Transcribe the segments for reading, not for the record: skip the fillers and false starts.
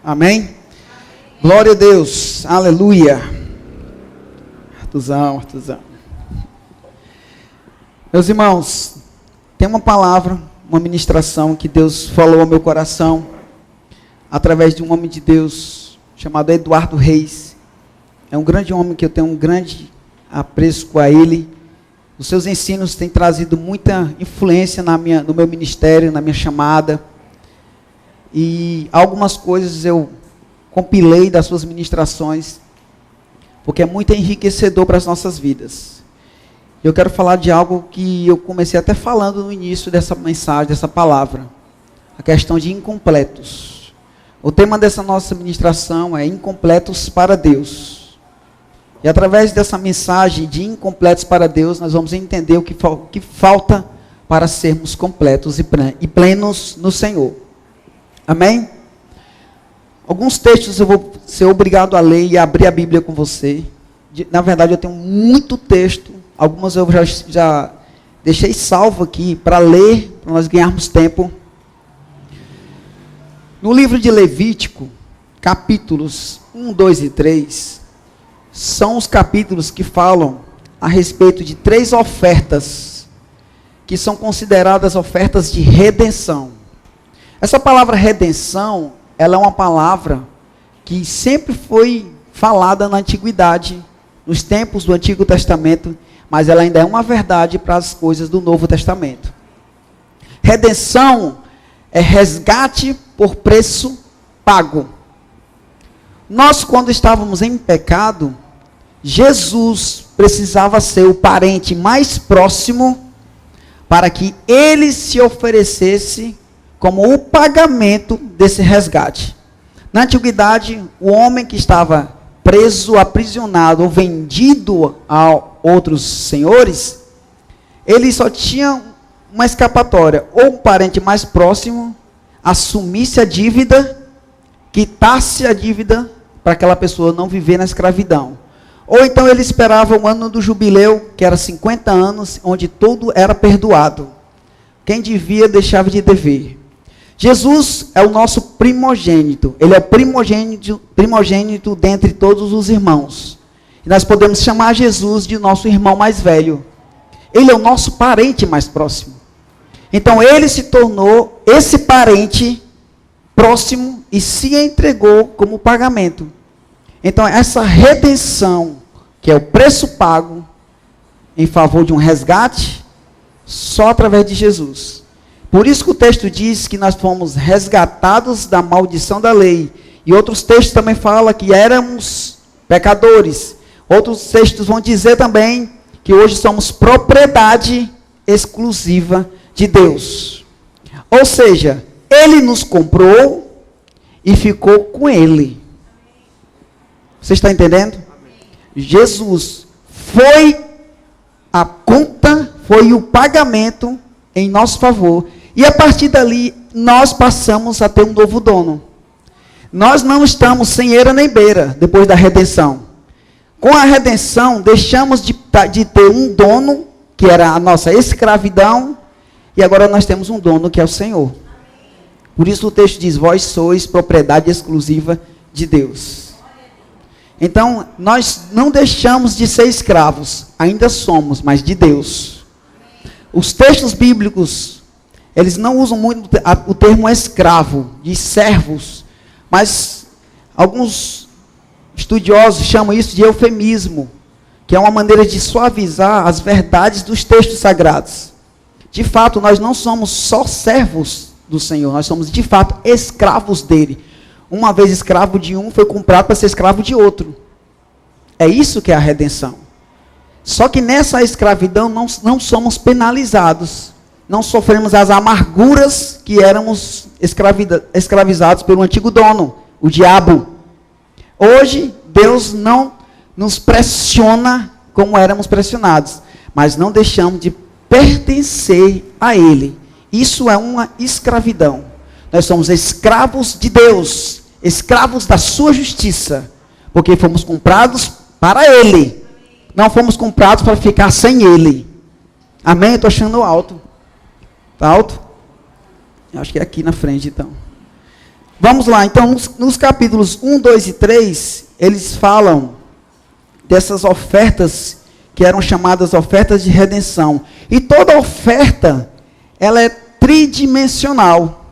Amém? Glória a Deus. Aleluia. Artuzão. Meus irmãos, tem uma palavra, uma ministração que Deus falou ao meu coração através de um homem de Deus chamado Eduardo Reis. É um grande homem que eu tenho um grande apreço com ele. Os seus ensinos têm trazido muita influência no meu ministério, na minha chamada. E algumas coisas eu compilei das suas ministrações, porque é muito enriquecedor para as nossas vidas. Eu quero falar de algo que eu comecei até falando no início dessa mensagem, dessa palavra. A questão de incompletos. O tema dessa nossa ministração é incompletos para Deus. E através dessa mensagem de incompletos para Deus, nós vamos entender o que falta para sermos completos e plenos no Senhor. Amém? Alguns textos eu vou ser obrigado a ler e abrir a Bíblia com você. Na verdade, eu tenho muito texto. Algumas eu já deixei salvo aqui para ler, para nós ganharmos tempo. No livro de Levítico, capítulos 1, 2 e 3, são os capítulos que falam a respeito de 3 ofertas, que são consideradas ofertas de redenção. Essa palavra redenção, ela é uma palavra que sempre foi falada na antiguidade, nos tempos do Antigo Testamento, mas ela ainda é uma verdade para as coisas do Novo Testamento. Redenção é resgate por preço pago. Nós, quando estávamos em pecado, Jesus precisava ser o parente mais próximo para que ele se oferecesse como o pagamento desse resgate. Na antiguidade, o homem que estava preso, aprisionado ou vendido a outros senhores, ele só tinha uma escapatória: ou um parente mais próximo assumisse a dívida, quitasse a dívida para aquela pessoa não viver na escravidão. Ou então ele esperava o ano do jubileu, que era 50 anos, onde tudo era perdoado. Quem devia deixava de dever. Jesus é o nosso primogênito. Ele é o primogênito dentre todos os irmãos. E nós podemos chamar Jesus de nosso irmão mais velho. Ele é o nosso parente mais próximo. Então ele se tornou esse parente próximo e se entregou como pagamento. Então essa redenção, que é o preço pago em favor de um resgate, só através de Jesus. Por isso que o texto diz que nós fomos resgatados da maldição da lei. E outros textos também falam que éramos pecadores. Outros textos vão dizer também que hoje somos propriedade exclusiva de Deus. Ou seja, ele nos comprou e ficou com ele. Você está entendendo? Jesus foi a conta, foi o pagamento em nosso favor. E a partir dali, nós passamos a ter um novo dono. Nós não estamos sem eira nem beira, depois da redenção. Com a redenção, deixamos de ter um dono, que era a nossa escravidão, e agora nós temos um dono, que é o Senhor. Por isso o texto diz: vós sois propriedade exclusiva de Deus. Então, nós não deixamos de ser escravos, ainda somos, mas de Deus. Os textos bíblicos, eles não usam muito o termo escravo, de servos, mas alguns estudiosos chamam isso de eufemismo, que é uma maneira de suavizar as verdades dos textos sagrados. De fato, nós não somos só servos do Senhor, nós somos de fato escravos dele. Uma vez escravo de um, foi comprado para ser escravo de outro. É isso que é a redenção. Só que nessa escravidão não somos penalizados. Não sofremos as amarguras que éramos escravizados pelo antigo dono, o diabo. Hoje, Deus não nos pressiona como éramos pressionados, mas não deixamos de pertencer a Ele. Isso é uma escravidão. Nós somos escravos de Deus, escravos da sua justiça, porque fomos comprados para Ele. Não fomos comprados para ficar sem Ele. Amém? Eu estou achando alto. Está alto? Eu acho que é aqui na frente, então. Vamos lá, então, nos capítulos 1, 2 e 3, eles falam dessas ofertas que eram chamadas ofertas de redenção. E toda oferta, ela é tridimensional,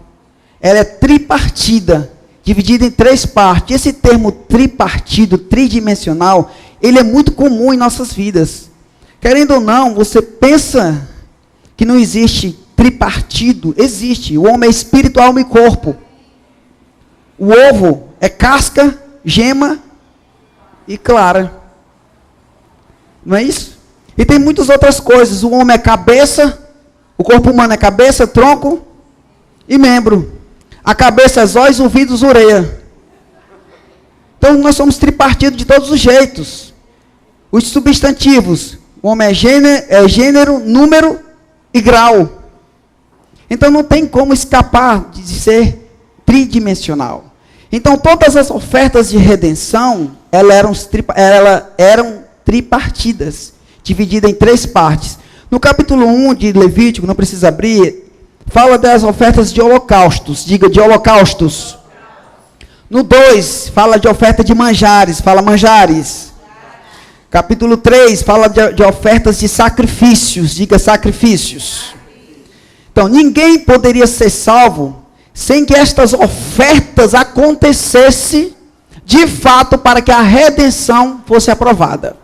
ela é tripartida, dividida em 3 partes. Esse termo tripartido, tridimensional, ele é muito comum em nossas vidas. Querendo ou não, você pensa que não existe tripartido? Existe. O homem é espírito, alma e corpo. O ovo é casca, gema e clara. Não é isso? E tem muitas outras coisas. O homem é cabeça, o corpo humano é cabeça, tronco e membro. A cabeça é olhos, ouvidos, orelha. Então nós somos tripartidos de todos os jeitos. Os substantivos. O homem é gênero, número e grau. Então não tem como escapar de ser tridimensional. Então todas as ofertas de redenção, elas eram tripartidas, divididas em 3 partes. No capítulo 1 de Levítico, não precisa abrir, fala das ofertas de holocaustos. Diga, de holocaustos. No 2, fala de oferta de manjares. Fala manjares. Capítulo 3, fala de ofertas de sacrifícios. Diga, sacrifícios. Então, ninguém poderia ser salvo sem que estas ofertas acontecessem de fato para que a redenção fosse aprovada.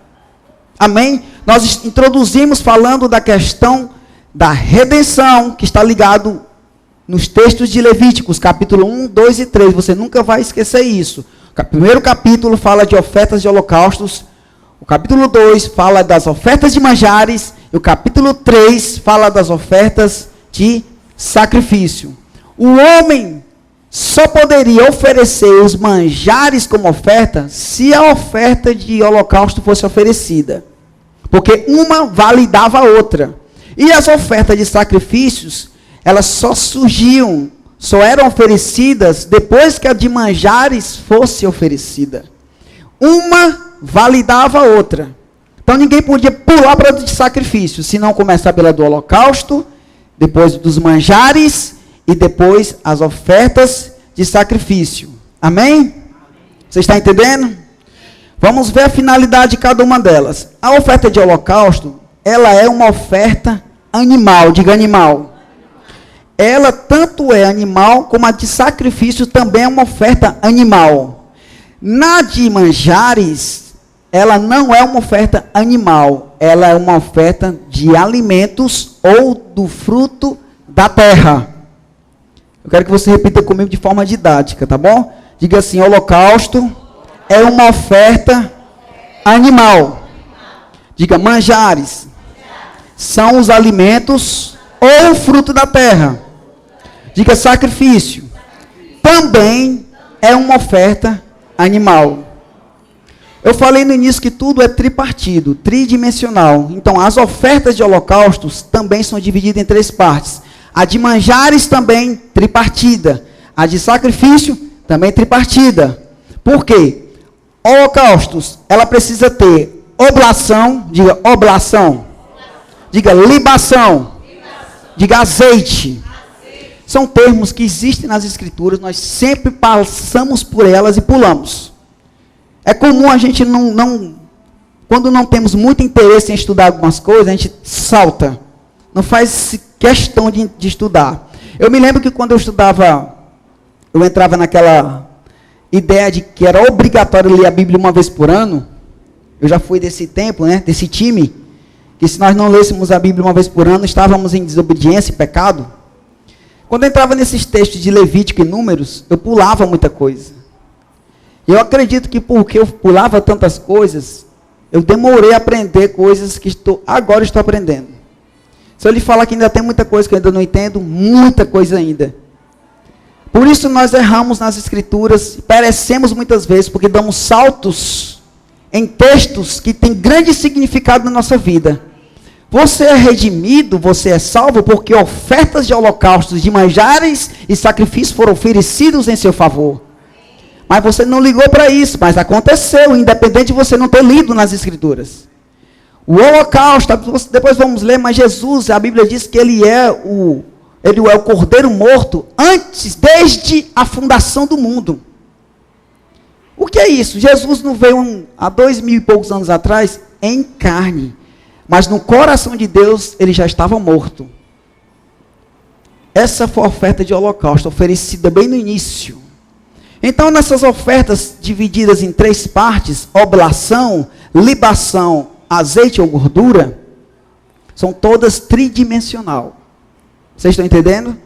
Amém? Nós introduzimos falando da questão da redenção, que está ligado nos textos de Levíticos, capítulo 1, 2 e 3. Você nunca vai esquecer isso. O primeiro capítulo fala de ofertas de holocaustos. O capítulo 2 fala das ofertas de manjares. E o capítulo 3 fala das ofertas de sacrifício. O homem só poderia oferecer os manjares como oferta se a oferta de holocausto fosse oferecida. Porque uma validava a outra. E as ofertas de sacrifícios, elas só surgiam, só eram oferecidas depois que a de manjares fosse oferecida. Uma validava a outra. Então ninguém podia pular para a de sacrifício, se não começar pela do holocausto, depois dos manjares e depois as ofertas de sacrifício. Amém? Você está entendendo? Vamos ver a finalidade de cada uma delas. A oferta de holocausto, ela é uma oferta animal. Diga animal. Ela tanto é animal, como a de sacrifício também é uma oferta animal. Na de manjares, ela não é uma oferta animal. Ela é uma oferta de alimentos ou do fruto da terra. Eu quero que você repita comigo de forma didática, tá bom? Diga assim, holocausto é uma oferta animal. Diga, manjares são os alimentos ou fruto da terra. Diga, sacrifício também é uma oferta animal. Eu falei no início que tudo é tripartido, tridimensional. Então, as ofertas de holocaustos também são divididas em 3 partes. A de manjares também tripartida. A de sacrifício também tripartida. Por quê? Holocaustos, ela precisa ter oblação, diga oblação. Diga libação. Diga azeite. São termos que existem nas escrituras, nós sempre passamos por elas e pulamos. É comum a gente quando não temos muito interesse em estudar algumas coisas, a gente salta. Não faz questão de estudar. Eu me lembro que quando eu estudava, eu entrava naquela ideia de que era obrigatório ler a Bíblia uma vez por ano. Eu já fui desse tempo, né, desse time, que se nós não lêssemos a Bíblia uma vez por ano, estávamos em desobediência e pecado. Quando eu entrava nesses textos de Levítico e Números, eu pulava muita coisa. Eu acredito que porque eu pulava tantas coisas, eu demorei a aprender coisas que agora estou aprendendo. Se eu lhe falar que ainda tem muita coisa que eu ainda não entendo, muita coisa ainda. Por isso nós erramos nas escrituras, perecemos muitas vezes, porque damos saltos em textos que têm grande significado na nossa vida. Você é redimido, você é salvo, porque ofertas de holocaustos, de manjares e sacrifícios foram oferecidos em seu favor. Mas você não ligou para isso, mas aconteceu, independente de você não ter lido nas escrituras. O holocausto, depois vamos ler, mas Jesus, a Bíblia diz que ele é o Ele é o cordeiro morto desde a fundação do mundo. O que é isso? Jesus não veio há 2000 e poucos anos atrás em carne, mas no coração de Deus ele já estava morto. Essa foi a oferta de holocausto, oferecida bem no início. Então, nessas ofertas divididas em 3 partes, oblação, libação, azeite ou gordura, são todas tridimensional. Vocês estão entendendo?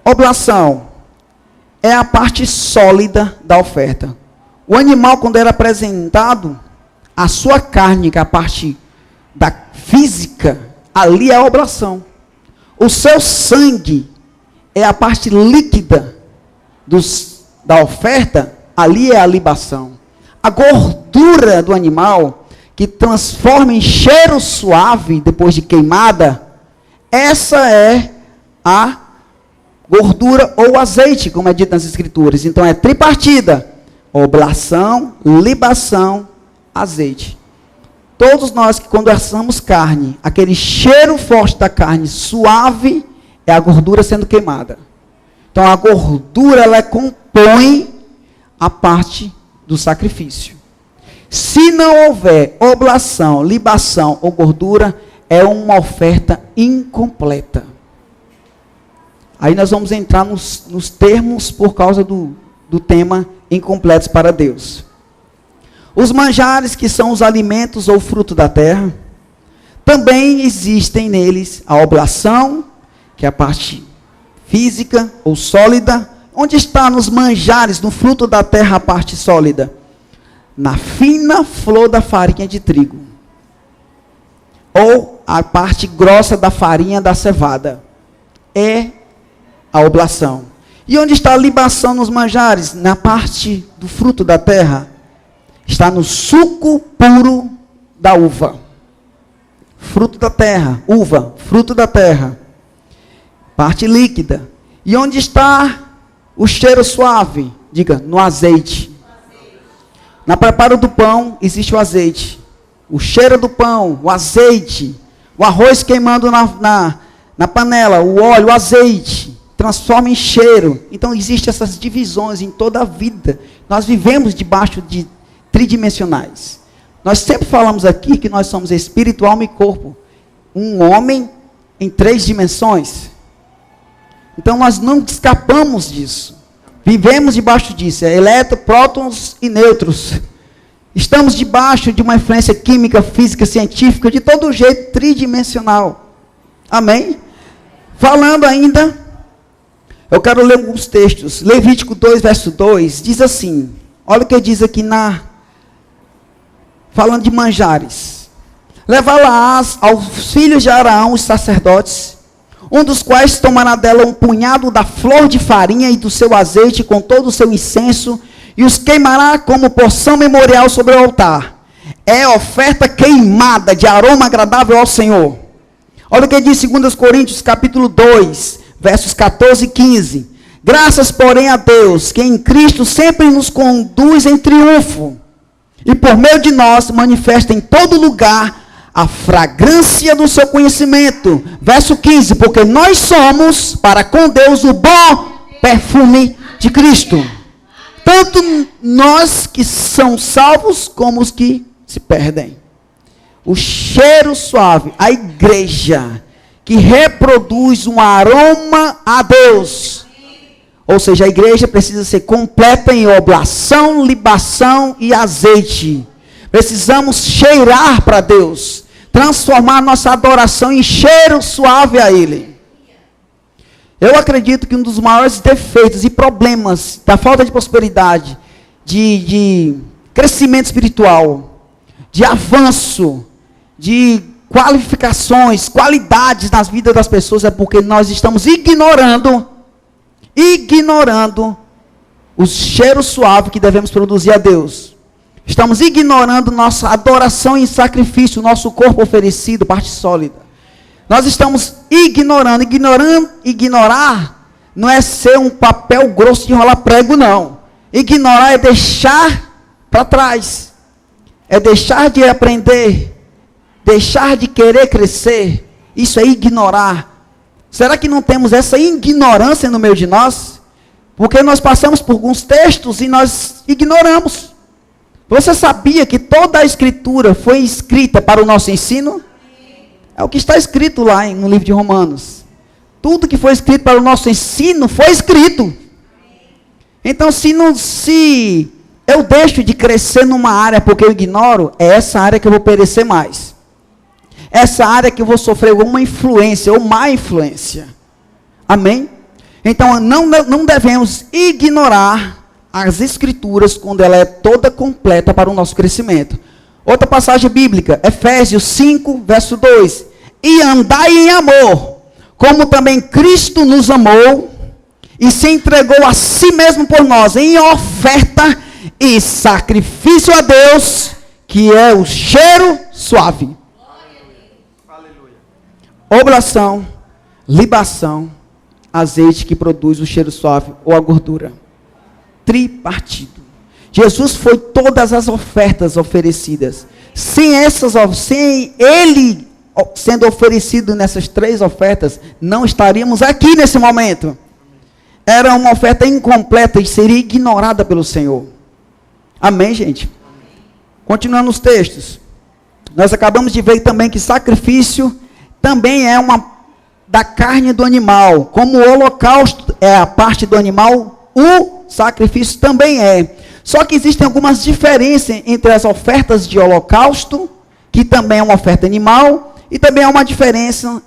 Oblação é a parte sólida da oferta. O animal, quando era apresentado, a sua carne, que é a parte da física, ali é a oblação. O seu sangue é a parte líquida da oferta, ali é a libação. A gordura do animal, que transforma em cheiro suave depois de queimada, essa é a gordura ou azeite, como é dito nas Escrituras. Então é tripartida: oblação, libação, azeite. Todos nós que quando assamos carne, aquele cheiro forte da carne suave é a gordura sendo queimada. Então a gordura ela compõe a parte do sacrifício. Se não houver oblação, libação ou gordura, é uma oferta incompleta. Aí nós vamos entrar nos termos por causa do tema incompletos para Deus. Os manjares, que são os alimentos ou fruto da terra, também existem neles a oblação, que é a parte física ou sólida. Onde está nos manjares, no fruto da terra, a parte sólida? Na fina flor da farinha de trigo. Ou a parte grossa da farinha da cevada. É a oblação. E onde está a libação nos manjares? Na parte do fruto da terra. Está no suco puro da uva. Fruto da terra, uva, fruto da terra. Parte líquida. E onde está o cheiro suave? Diga, no azeite. Na preparo do pão existe o azeite. O cheiro do pão, o azeite. O arroz queimando na panela, o óleo, o azeite. Transforma em cheiro. Então existem essas divisões em toda a vida. Nós vivemos debaixo de tridimensionais. Nós sempre falamos aqui que nós somos espírito, alma e corpo. Um homem em 3 dimensões. Então nós não escapamos disso. Vivemos debaixo disso. É elétrons, prótons e nêutrons. Estamos debaixo de uma influência química, física, científica, de todo jeito tridimensional. Amém? Falando ainda, eu quero ler alguns textos. Levítico 2, verso 2, diz assim. Olha o que diz aqui falando de manjares. Levá-la-ás aos filhos de Araão, os sacerdotes, um dos quais tomará dela um punhado da flor de farinha e do seu azeite com todo o seu incenso, e os queimará como porção memorial sobre o altar. É oferta queimada de aroma agradável ao Senhor. Olha o que diz 2 Coríntios capítulo 2, versos 14 e 15. Graças, porém, a Deus, que em Cristo sempre nos conduz em triunfo, e por meio de nós manifesta em todo lugar a fragrância do seu conhecimento. Verso 15, porque nós somos para com Deus o bom perfume de Cristo. Tanto nós que são salvos, como os que se perdem. O cheiro suave, a igreja, que reproduz um aroma a Deus. Ou seja, a igreja precisa ser completa em oblação, libação e azeite. Precisamos cheirar para Deus. Transformar nossa adoração em cheiro suave a Ele. Eu acredito que um dos maiores defeitos e problemas da falta de prosperidade, de crescimento espiritual, de avanço, de qualificações, qualidades nas vidas das pessoas, é porque nós estamos ignorando o cheiro suave que devemos produzir a Deus. Estamos ignorando nossa adoração em sacrifício, nosso corpo oferecido, parte sólida. Nós estamos ignorando. Ignorar não é ser um papel grosso de enrolar prego, não. Ignorar é deixar para trás. É deixar de aprender. Deixar de querer crescer. Isso é ignorar. Será que não temos essa ignorância no meio de nós? Porque nós passamos por alguns textos e nós ignoramos. Você sabia que toda a Escritura foi escrita para o nosso ensino? É o que está escrito lá no livro de Romanos. Tudo que foi escrito para o nosso ensino foi escrito. Então, se eu deixo de crescer numa área porque eu ignoro, é essa área que eu vou perecer mais. Essa área que eu vou sofrer alguma influência ou má influência. Amém? Então, não devemos ignorar as Escrituras quando ela é toda completa para o nosso crescimento. Outra passagem bíblica, Efésios 5, verso 2. E andai em amor, como também Cristo nos amou e se entregou a si mesmo por nós, em oferta e sacrifício a Deus, que é o cheiro suave. Aleluia. Oblação, libação, azeite que produz o cheiro suave ou a gordura. Tripartido. Jesus foi todas as ofertas oferecidas. Sem ele sendo oferecido nessas 3 ofertas, não estaríamos aqui nesse momento. Era uma oferta incompleta e seria ignorada pelo Senhor. Amém, gente? Continuando os textos. Nós acabamos de ver também que sacrifício também é da carne do animal. Como o holocausto é a parte do animal, o sacrifício também é. Só que existem algumas diferenças entre as ofertas de holocausto, que também é uma oferta animal, e também há uma diferença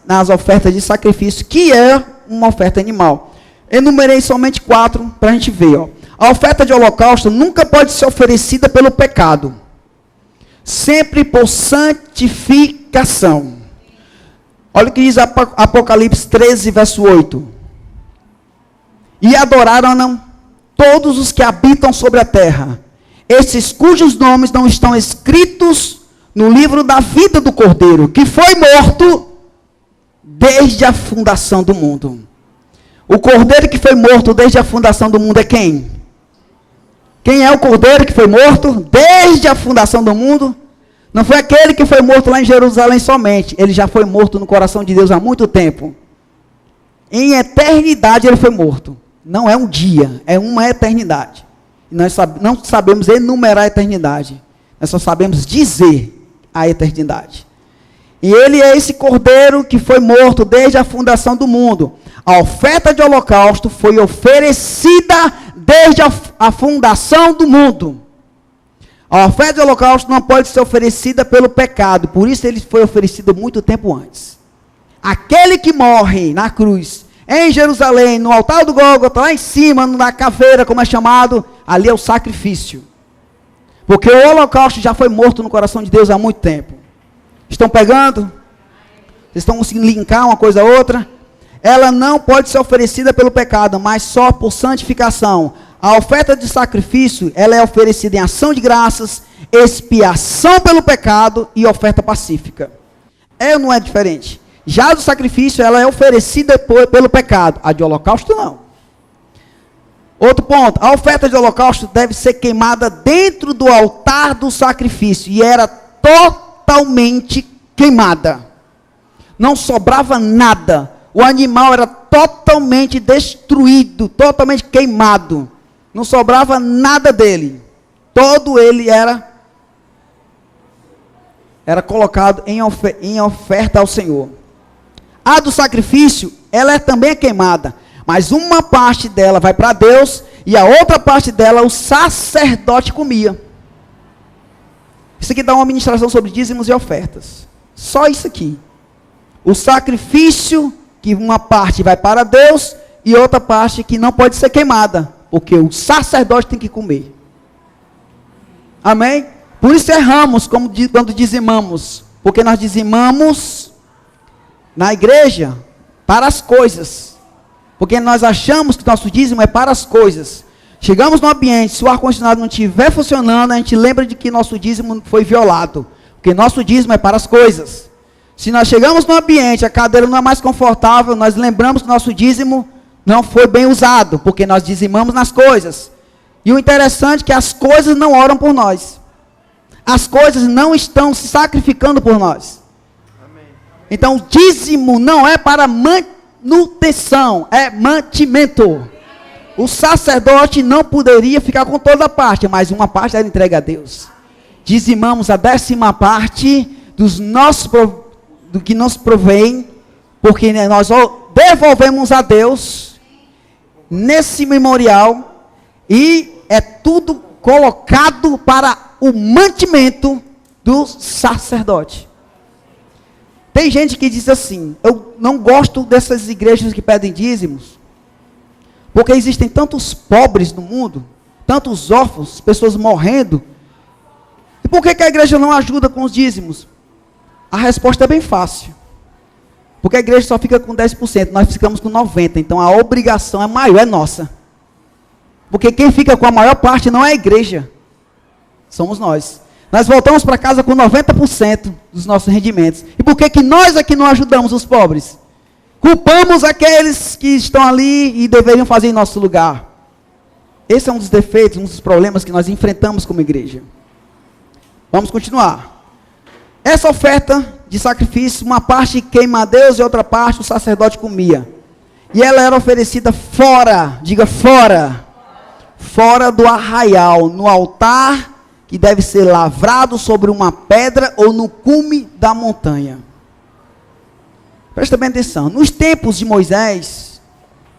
nas ofertas de sacrifício, que é uma oferta animal. Enumerei somente 4 para a gente ver. Ó. A oferta de holocausto nunca pode ser oferecida pelo pecado. Sempre por santificação. Olha o que diz Apocalipse 13, verso 8. E adoraram todos os que habitam sobre a terra, esses cujos nomes não estão escritos no livro da vida do Cordeiro, que foi morto desde a fundação do mundo. O Cordeiro que foi morto desde a fundação do mundo é quem? Quem é o Cordeiro que foi morto desde a fundação do mundo? Não foi aquele que foi morto lá em Jerusalém somente. Ele já foi morto no coração de Deus há muito tempo. Em eternidade ele foi morto. Não é um dia, é uma eternidade. Nós não sabemos enumerar a eternidade. Nós só sabemos dizer a eternidade. E ele é esse Cordeiro que foi morto desde a fundação do mundo. A oferta de holocausto foi oferecida desde a fundação do mundo. A oferta de holocausto não pode ser oferecida pelo pecado. Por isso ele foi oferecido muito tempo antes. Aquele que morre na cruz, em Jerusalém, no altar do Gólgota, lá em cima, na caveira, como é chamado, ali é o sacrifício. Porque o holocausto já foi morto no coração de Deus há muito tempo. Estão pegando? Vocês estão conseguindo linkar uma coisa a outra? Ela não pode ser oferecida pelo pecado, mas só por santificação. A oferta de sacrifício, ela é oferecida em ação de graças, expiação pelo pecado e oferta pacífica. É ou não é diferente? Já do sacrifício, ela é oferecida pelo pecado. A de holocausto, não. Outro ponto. A oferta de holocausto deve ser queimada dentro do altar do sacrifício. E era totalmente queimada. Não sobrava nada. O animal era totalmente destruído, totalmente queimado. Não sobrava nada dele. Todo ele era colocado em oferta ao Senhor. A do sacrifício, ela também é queimada, mas uma parte dela vai para Deus e a outra parte dela o sacerdote comia. Isso aqui dá uma ministração sobre dízimos e ofertas. Só isso aqui. O sacrifício, que uma parte vai para Deus e outra parte que não pode ser queimada, porque o sacerdote tem que comer. Amém? Por isso erramos quando dizimamos, porque nós dizimamos na igreja para as coisas, porque nós achamos que nosso dízimo é para as coisas. Chegamos no ambiente, se o ar-condicionado não estiver funcionando, a gente lembra de que nosso dízimo foi violado, porque nosso dízimo é para as coisas. Se nós chegamos no ambiente, a cadeira não é mais confortável, nós lembramos que nosso dízimo não foi bem usado, porque nós dizimamos nas coisas. E o interessante é que as coisas não oram por nós. As coisas não estão se sacrificando por nós. Amém. Então, o dízimo não é para manutenção, é mantimento. O sacerdote não poderia ficar com toda a parte, mas uma parte era entregue a Deus. Dizimamos a 10ª parte do que nos provém, porque nós devolvemos a Deus nesse memorial, e é tudo colocado para o mantimento do sacerdote. Tem gente que diz assim: eu não gosto dessas igrejas que pedem dízimos, porque existem tantos pobres no mundo, tantos órfãos, pessoas morrendo, e por que a igreja não ajuda com os dízimos? A resposta é bem fácil. Porque a igreja só fica com 10%, nós ficamos com 90%, então a obrigação é maior, é nossa. Porque quem fica com a maior parte não é a igreja, somos nós. Nós voltamos para casa com 90% dos nossos rendimentos. E por que nós aqui não ajudamos os pobres? Culpamos aqueles que estão ali e deveriam fazer em nosso lugar. Esse é um dos defeitos, um dos problemas que nós enfrentamos como igreja. Vamos continuar. Essa oferta de sacrifício, uma parte queima a Deus e outra parte o sacerdote comia. E ela era oferecida fora, diga fora, fora do arraial, no altar que deve ser lavrado sobre uma pedra ou no cume da montanha. Presta bem atenção, nos tempos de Moisés,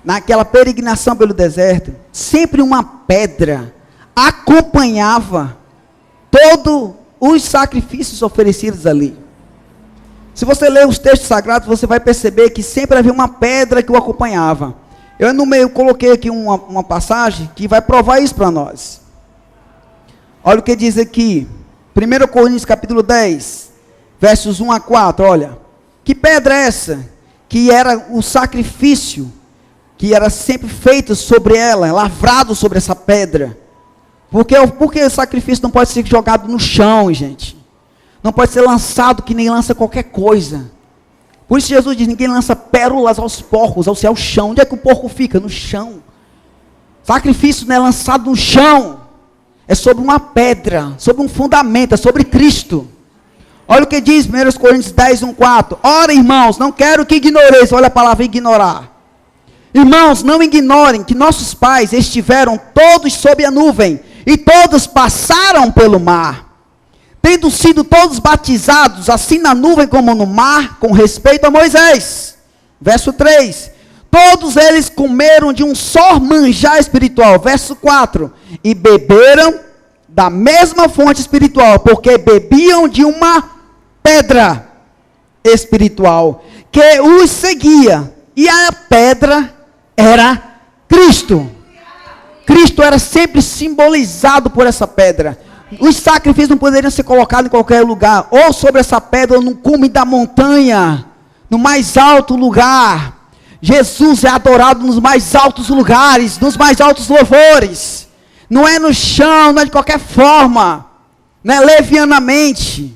naquela peregrinação pelo deserto, sempre uma pedra acompanhava todos os sacrifícios oferecidos ali. Se você ler os textos sagrados, você vai perceber que sempre havia uma pedra que o acompanhava. Eu no meio coloquei aqui uma passagem que vai provar isso para nós. Olha o que diz aqui, 1 Coríntios capítulo 10, versos 1 a 4, olha. Que pedra é essa? Que era o sacrifício, que era sempre feito sobre ela, lavrado sobre essa pedra. Porque o sacrifício não pode ser jogado no chão, gente. Não pode ser lançado que nem lança qualquer coisa. Por isso Jesus diz, ninguém lança pérolas aos porcos, ao chão. Onde é que o porco fica? No chão. Sacrifício não é lançado no chão. É sobre uma pedra, sobre um fundamento, é sobre Cristo. Olha o que diz 1 Coríntios 10, 1, 4. Ora, irmãos, não quero que ignoreis. Olha a palavra ignorar. Irmãos, não ignorem que nossos pais estiveram todos sob a nuvem, e todos passaram pelo mar, tendo sido todos batizados, assim na nuvem como no mar, com respeito a Moisés. Verso 3. Todos eles comeram de um só manjar espiritual. Verso 4. E beberam da mesma fonte espiritual, porque bebiam de uma pedra espiritual que os seguia. E a pedra era Cristo. Cristo era sempre simbolizado por essa pedra. Os sacrifícios não poderiam ser colocados em qualquer lugar, ou sobre essa pedra, ou no cume da montanha, no mais alto lugar. Jesus é adorado nos mais altos lugares, nos mais altos louvores. Não é no chão, não é de qualquer forma, não é levianamente.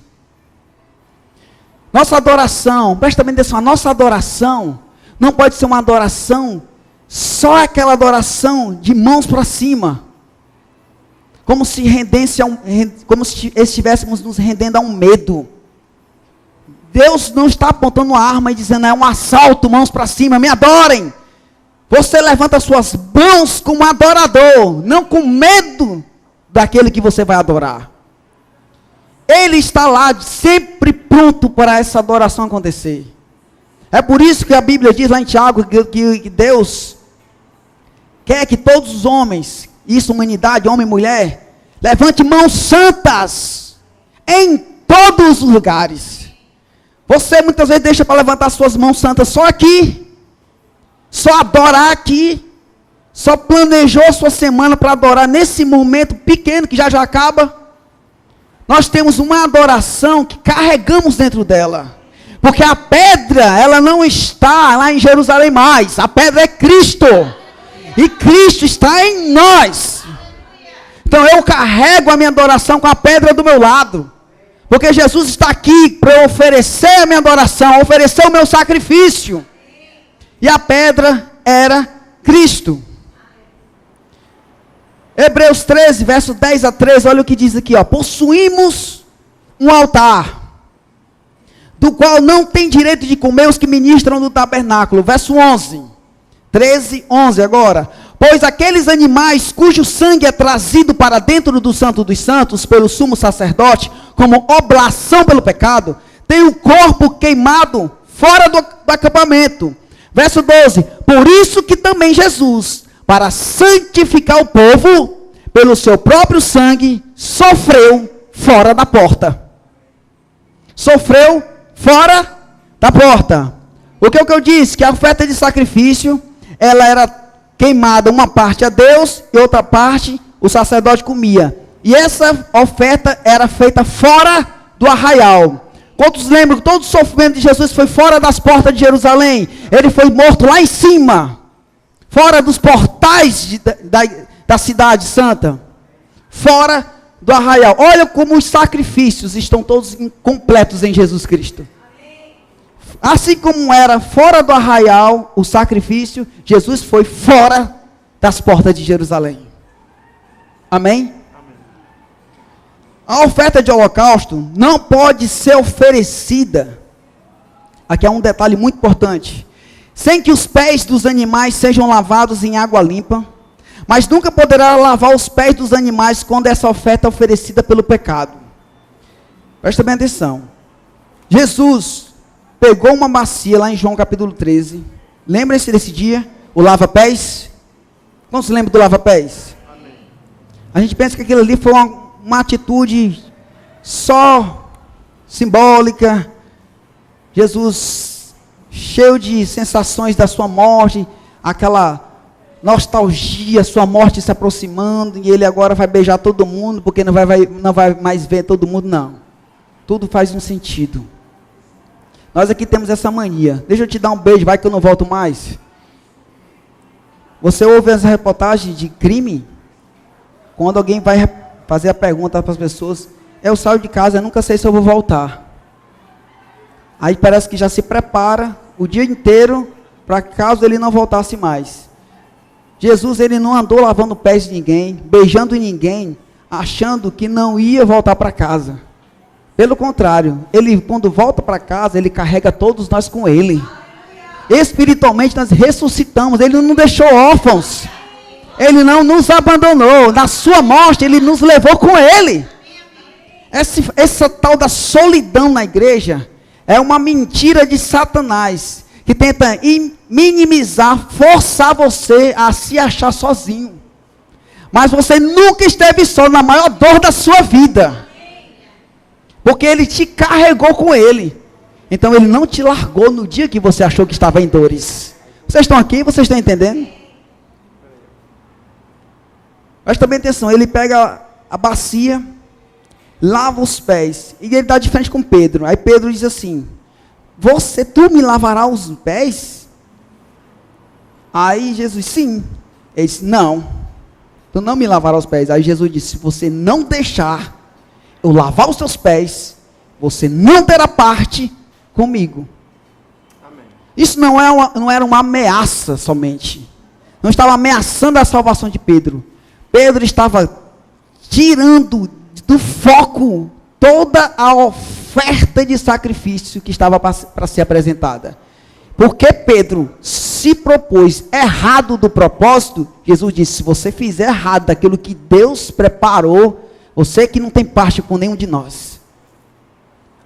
Nossa adoração, presta bem atenção, a nossa adoração não pode ser uma adoração, só aquela adoração de mãos para cima. Como se estivéssemos nos rendendo a um medo. Deus não está apontando uma arma e dizendo, é um assalto, mãos para cima, me adorem. Você levanta suas mãos como adorador, não com medo daquele que você vai adorar. Ele está lá, sempre pronto para essa adoração acontecer. É por isso que a Bíblia diz lá em Tiago, que Deus quer que todos os homens, isso, humanidade, homem e mulher, levante mãos santas em todos os lugares. Você muitas vezes deixa para levantar suas mãos santas só aqui, só adorar aqui, só planejou sua semana para adorar nesse momento pequeno que já acaba. Nós temos uma adoração que carregamos dentro dela, porque a pedra, ela não está lá em Jerusalém mais, a pedra é Cristo, e Cristo está em nós. Então eu carrego a minha adoração com a pedra do meu lado, porque Jesus está aqui para oferecer a minha adoração, oferecer o meu sacrifício. E a pedra era Cristo. Hebreus 13, verso 10 a 13, olha o que diz aqui, ó. Possuímos um altar do qual não tem direito de comer os que ministram no tabernáculo. Verso 11. 13, 11 agora. Pois aqueles animais cujo sangue é trazido para dentro do Santo dos Santos pelo sumo sacerdote, como oblação pelo pecado, tem o corpo queimado fora do acampamento. Verso 12. Por isso que também Jesus, para santificar o povo, pelo seu próprio sangue, sofreu fora da porta. Sofreu fora da porta. O que eu disse? Que a oferta de sacrifício, ela era queimada, uma parte a Deus e outra parte o sacerdote comia. E essa oferta era feita fora do arraial. Quantos lembram que todo o sofrimento de Jesus foi fora das portas de Jerusalém? Ele foi morto lá em cima, fora dos portais da cidade santa, fora do arraial. Olha como os sacrifícios estão todos completos em Jesus Cristo. Assim como era fora do arraial o sacrifício, Jesus foi fora das portas de Jerusalém. Amém? A oferta de holocausto não pode ser oferecida, aqui é um detalhe muito importante, sem que os pés dos animais sejam lavados em água limpa, mas nunca poderá lavar os pés dos animais quando essa oferta é oferecida pelo pecado. Presta bem atenção. Jesus pegou uma bacia lá em João capítulo 13. Lembra-se desse dia? O lava-pés? Quando se lembra do lava-pés? A gente pensa que aquilo ali foi uma atitude só simbólica. Jesus, cheio de sensações da sua morte, aquela nostalgia, sua morte se aproximando, e ele agora vai beijar todo mundo, porque não vai mais ver todo mundo, não. Tudo faz um sentido. Nós aqui temos essa mania. Deixa eu te dar um beijo, vai que eu não volto mais. Você ouve as reportagens de crime? Quando alguém vai fazer a pergunta para as pessoas, eu saio de casa, eu nunca sei se eu vou voltar. Aí parece que já se prepara o dia inteiro para caso ele não voltasse mais. Jesus, ele não andou lavando pés de ninguém, beijando ninguém, achando que não ia voltar para casa. Pelo contrário, ele quando volta para casa, ele carrega todos nós com ele. Espiritualmente nós ressuscitamos, ele não deixou órfãos. Ele não nos abandonou. Na sua morte, ele nos levou com ele. Essa tal da solidão na igreja é uma mentira de Satanás, que tenta minimizar, forçar você a se achar sozinho. Mas você nunca esteve só na maior dor da sua vida. Porque ele te carregou com ele. Então ele não te largou no dia que você achou que estava em dores. Vocês estão aqui? Vocês estão entendendo? Presta bem atenção. Ele pega a bacia, lava os pés. E ele dá de frente com Pedro. Aí Pedro diz assim: tu me lavarás os pés? Aí Jesus, sim. Ele disse, não, tu não me lavarás os pés. Aí Jesus disse, se você não deixar eu lavar os seus pés, você não terá parte comigo. Amém. Isso não era uma ameaça somente. Não estava ameaçando a salvação de Pedro. Pedro estava tirando do foco toda a oferta de sacrifício que estava para ser apresentada. Porque Pedro se propôs errado do propósito, Jesus disse, se você fizer errado daquilo que Deus preparou, você que não tem parte com nenhum de nós.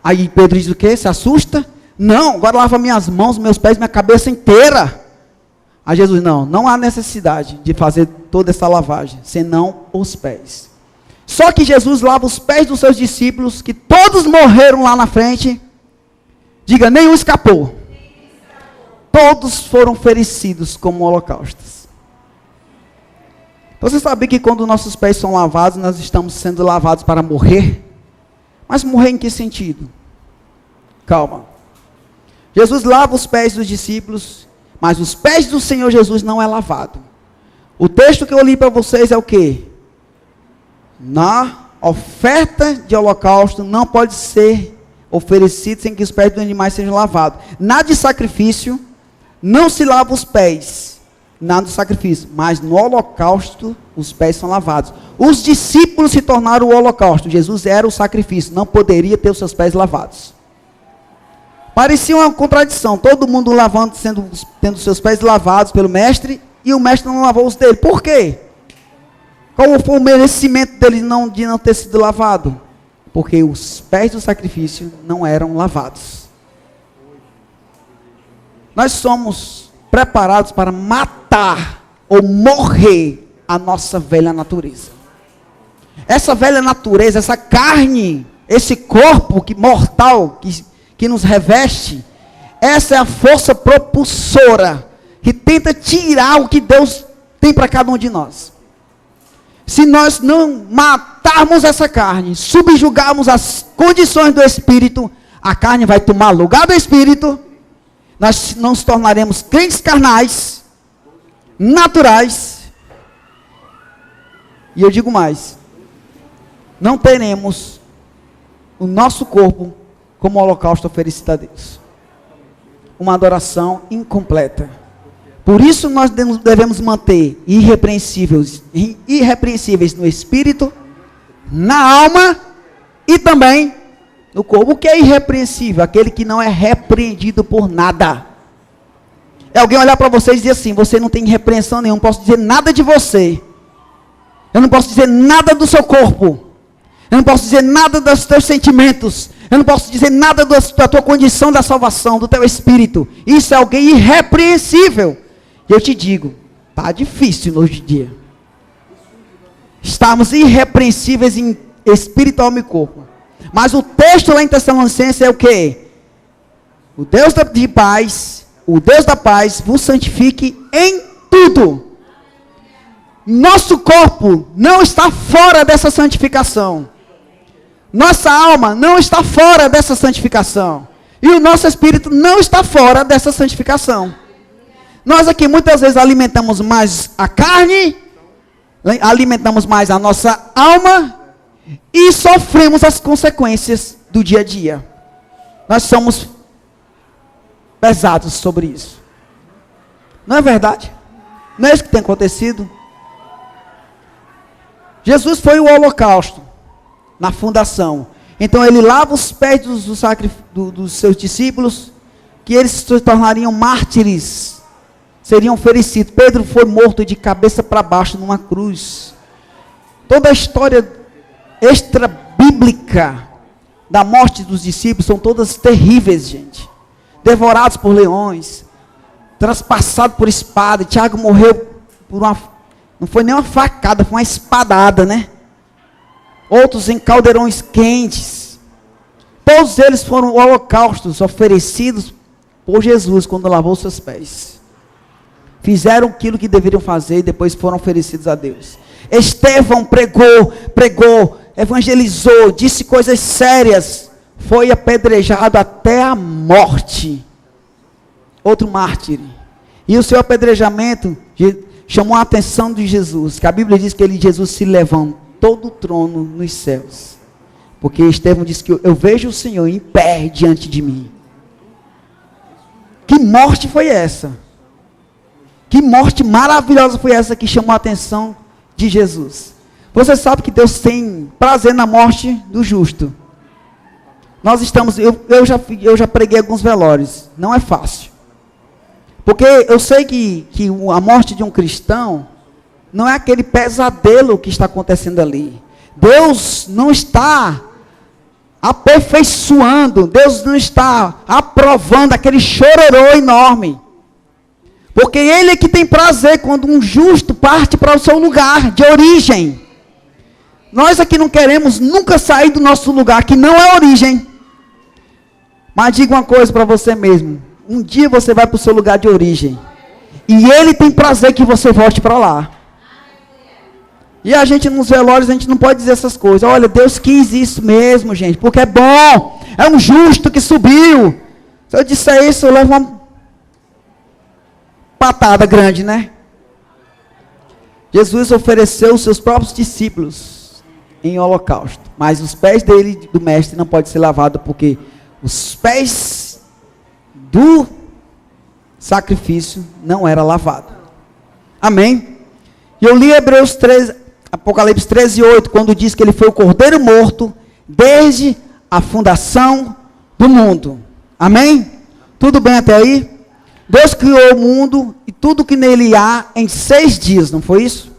Aí Pedro diz o quê? Se assusta? Não, agora lava minhas mãos, meus pés, minha cabeça inteira. Aí Jesus, não há necessidade de fazer toda essa lavagem, senão os pés. Só que Jesus lava os pés dos seus discípulos, que todos morreram lá na frente. Diga, nenhum escapou. Todos foram oferecidos como holocaustos. Você sabe que quando nossos pés são lavados, nós estamos sendo lavados para morrer? Mas morrer em que sentido? Calma. Jesus lava os pés dos discípulos, mas os pés do Senhor Jesus não é lavado. O texto que eu li para vocês é o quê? Na oferta de holocausto não pode ser oferecido sem que os pés dos animais sejam lavados. Na de sacrifício, não se lava os pés. Na do sacrifício, mas no holocausto os pés são lavados. Os discípulos se tornaram o holocausto. Jesus era o sacrifício, não poderia ter os seus pés lavados. Parecia uma contradição, todo mundo lavando, tendo seus pés lavados pelo mestre, e o mestre não lavou os dele. Por quê? Qual foi o merecimento dele de não ter sido lavado? Porque os pés do sacrifício não eram lavados. Nós somos preparados para matar ou morrer a nossa velha natureza. Essa velha natureza, essa carne, esse corpo mortal que nos reveste, essa é a força propulsora que tenta tirar o que Deus tem para cada um de nós. Se nós não matarmos essa carne, subjugarmos as condições do Espírito, a carne vai tomar lugar do Espírito, nós não nos tornaremos crentes carnais, naturais, e eu digo mais, não teremos o nosso corpo como holocausto oferecido a Deus. Uma adoração incompleta. Por isso nós devemos manter irrepreensíveis no espírito, na alma e também no corpo. O que é irrepreensível? Aquele que não é repreendido por nada. É alguém olhar para você e dizer assim: você não tem repreensão nenhuma, não posso dizer nada de você. Eu não posso dizer nada do seu corpo. Eu não posso dizer nada dos teus sentimentos. Eu não posso dizer nada da tua condição da salvação, do teu espírito. Isso é alguém irrepreensível. E eu te digo, está difícil hoje em dia. Estamos irrepreensíveis em espírito, alma e corpo. Mas o texto lá em Tessalonicenses é o quê? O Deus de paz, o Deus da paz vos santifique em tudo. Nosso corpo não está fora dessa santificação. Nossa alma não está fora dessa santificação. E o nosso espírito não está fora dessa santificação. Nós aqui muitas vezes alimentamos mais a carne, alimentamos mais a nossa alma e sofremos as consequências do dia a dia. Nós somos pesados sobre isso. Não é verdade? Não é isso que tem acontecido? Jesus foi o holocausto na fundação. Então ele lava os pés dos seus discípulos, que eles se tornariam mártires, seriam oferecidos. Pedro foi morto de cabeça para baixo numa cruz. Toda a história extra-bíblica da morte dos discípulos são todas terríveis, gente. Devorados por leões, traspassados por espada. Tiago morreu por não foi nem uma facada, foi uma espadada, né? Outros em caldeirões quentes. Todos eles foram holocaustos oferecidos por Jesus quando lavou seus pés. Fizeram aquilo que deveriam fazer e depois foram oferecidos a Deus. Estevão pregou, evangelizou, disse coisas sérias, foi apedrejado até a morte. Outro mártir. E o seu apedrejamento chamou a atenção de Jesus, que a Bíblia diz que Jesus se levantou do trono nos céus. Porque Estevão disse que eu vejo o Senhor em pé diante de mim. Que morte foi essa? Que morte maravilhosa foi essa que chamou a atenção de Jesus? Você sabe que Deus tem prazer na morte do justo. Nós estamos, eu já preguei alguns velórios, não é fácil. Porque eu sei que a morte de um cristão não é aquele pesadelo que está acontecendo ali. Deus não está aperfeiçoando, Deus não está aprovando aquele chororô enorme. Porque Ele é que tem prazer quando um justo parte para o seu lugar de origem. Nós aqui não queremos nunca sair do nosso lugar, que não é origem. Mas diga uma coisa para você mesmo. Um dia você vai para o seu lugar de origem. E Ele tem prazer que você volte para lá. E a gente nos velórios, a gente não pode dizer essas coisas. Olha, Deus quis isso mesmo, gente, porque é bom. É um justo que subiu. Se eu disser isso, eu levo uma patada grande, né? Jesus ofereceu os seus próprios discípulos em holocausto. Mas os pés dele, do mestre, não podem ser lavados, porque os pés do sacrifício não era lavado. Amém? E eu li Apocalipse 13:8, quando diz que ele foi o cordeiro morto desde a fundação do mundo. Amém? Tudo bem até aí? Deus criou o mundo e tudo que nele há em 6 dias, não foi isso?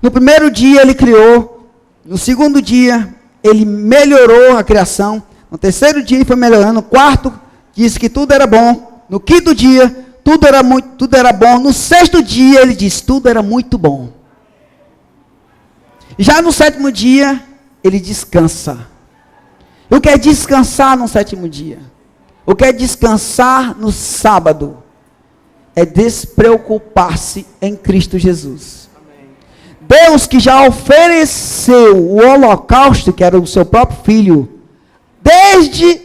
No primeiro dia ele criou, no segundo dia ele melhorou a criação, no terceiro dia ele foi melhorando, no quarto disse que tudo era bom, no quinto dia tudo era bom, no sexto dia ele disse tudo era muito bom. Já no sétimo dia ele descansa. O que é descansar no sétimo dia? O que é descansar no sábado? É despreocupar-se em Cristo Jesus. Amém. Deus que já ofereceu o holocausto, que era o seu próprio filho, desde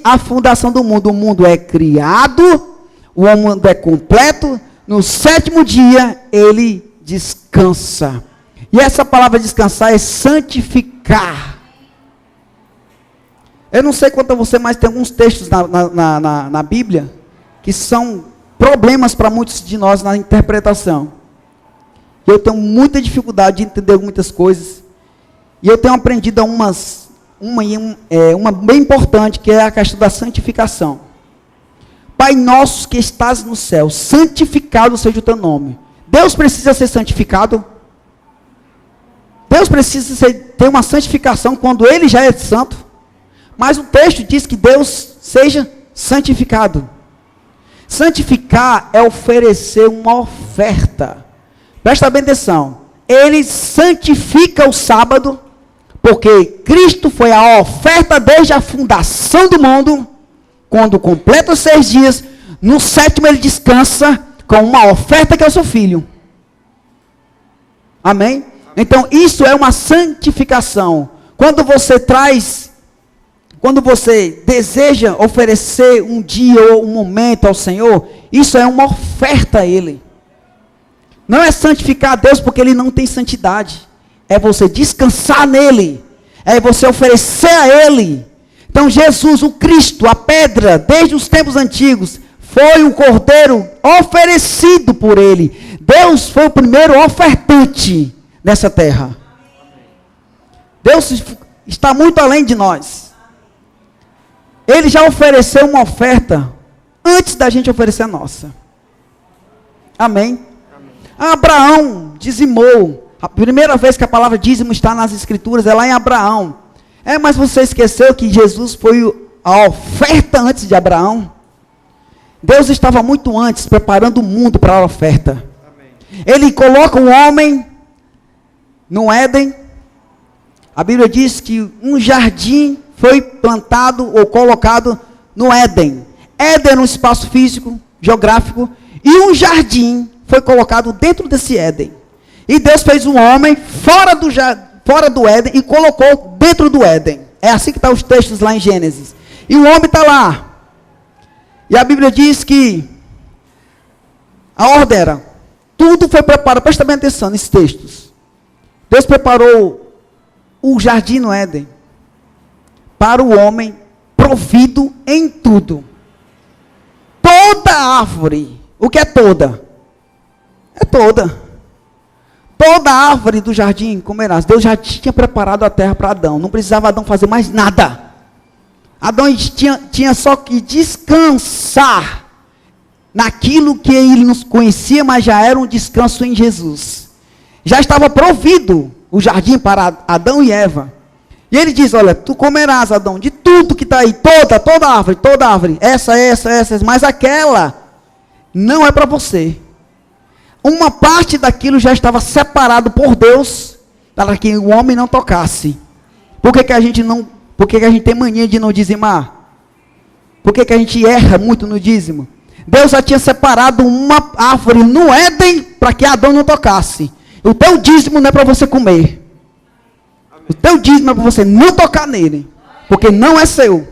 a fundação do mundo. O mundo é criado, o mundo é completo, no sétimo dia ele descansa. E essa palavra descansar é santificar. Eu não sei quanto a você, mas tem alguns textos na Bíblia que são problemas para muitos de nós na interpretação. Eu tenho muita dificuldade de entender muitas coisas. E eu tenho aprendido uma bem importante, que é a questão da santificação. Pai nosso que estás no céu, santificado seja o teu nome. Deus precisa ser santificado? Deus precisa ter uma santificação quando ele já é santo? Mas o texto diz que Deus seja santificado. Santificar é oferecer uma oferta. Presta bem atenção. Ele santifica o sábado, porque Cristo foi a oferta desde a fundação do mundo. Quando completa os 6 dias, no sétimo ele descansa com uma oferta que é o seu filho. Amém? Então isso é uma santificação. Quando você deseja oferecer um dia ou um momento ao Senhor, isso é uma oferta a Ele. Não é santificar a Deus porque Ele não tem santidade. É você descansar nele. É você oferecer a Ele. Então Jesus, o Cristo, a pedra, desde os tempos antigos, foi o cordeiro oferecido por Ele. Deus foi o primeiro ofertante nessa terra. Deus está muito além de nós. Ele já ofereceu uma oferta antes da gente oferecer a nossa. Amém? Abraão dizimou. A primeira vez que a palavra dízimo está nas escrituras é lá em Abraão. Mas você esqueceu que Jesus foi a oferta antes de Abraão? Deus estava muito antes preparando o mundo para a oferta. Amém. Ele coloca o homem no Éden. A Bíblia diz que um jardim foi plantado ou colocado no Éden. Éden era um espaço físico, geográfico, e um jardim foi colocado dentro desse Éden. E Deus fez um homem fora do Éden e colocou dentro do Éden. É assim que estão os textos lá em Gênesis. E o homem está lá. E a Bíblia diz que a ordem era, tudo foi preparado, presta bem atenção nesses textos. Deus preparou o jardim no Éden para o homem provido em tudo. Toda árvore, o que é toda? É toda. Toda árvore do jardim comerás. Deus já tinha preparado a terra para Adão. Não precisava Adão fazer mais nada. Adão tinha só que descansar naquilo que ele não conhecia, mas já era um descanso em Jesus. Já estava provido o jardim para Adão e Eva. E ele diz, olha, tu comerás, Adão, de tudo que está aí, toda árvore, essa, mas aquela não é para você. Uma parte daquilo já estava separado por Deus, para que o homem não tocasse. Por que a gente tem mania de não dizimar? Por que a gente erra muito no dízimo? Deus já tinha separado uma árvore no Éden, para que Adão não tocasse. O teu dízimo não é para você comer. O teu dízimo é para você não tocar nele, porque não é seu.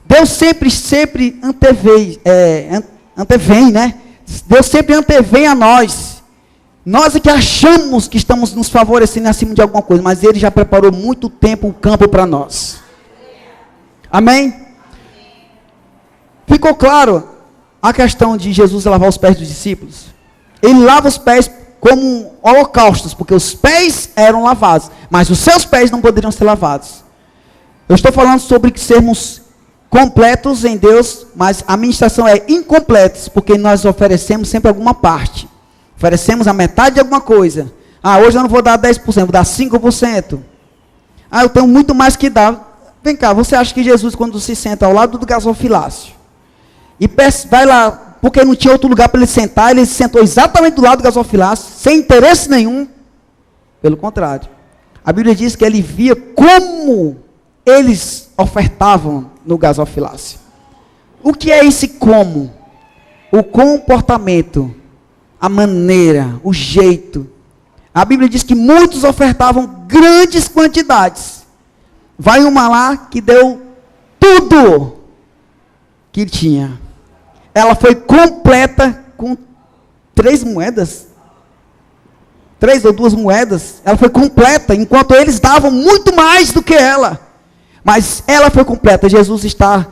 Deus sempre antevém, né? Deus sempre antevém a nós. Nós é que achamos que estamos nos favorecendo acima de alguma coisa, mas Ele já preparou muito tempo o campo para nós. Amém? Ficou claro a questão de Jesus lavar os pés dos discípulos? Ele lava os pés como holocaustos, porque os pés eram lavados, mas os seus pés não poderiam ser lavados. Eu estou falando sobre sermos completos em Deus, mas a ministração é incompletos, porque nós oferecemos sempre alguma parte. Oferecemos a metade de alguma coisa. Hoje eu não vou dar 10%, vou dar 5%. Eu tenho muito mais que dar. Vem cá, você acha que Jesus, quando se senta ao lado do gasofilácio, e vai lá, porque não tinha outro lugar para ele sentar, ele se sentou exatamente do lado do gasofilácio, sem interesse nenhum? Pelo contrário. A Bíblia diz que ele via como eles ofertavam no gasofilácio. O que é esse como? O comportamento, a maneira, o jeito. A Bíblia diz que muitos ofertavam grandes quantidades. Vai uma lá que deu tudo que tinha. Ela foi completa com 3 moedas. 3 ou 2 moedas. Ela foi completa, enquanto eles davam muito mais do que ela. Mas ela foi completa. Jesus está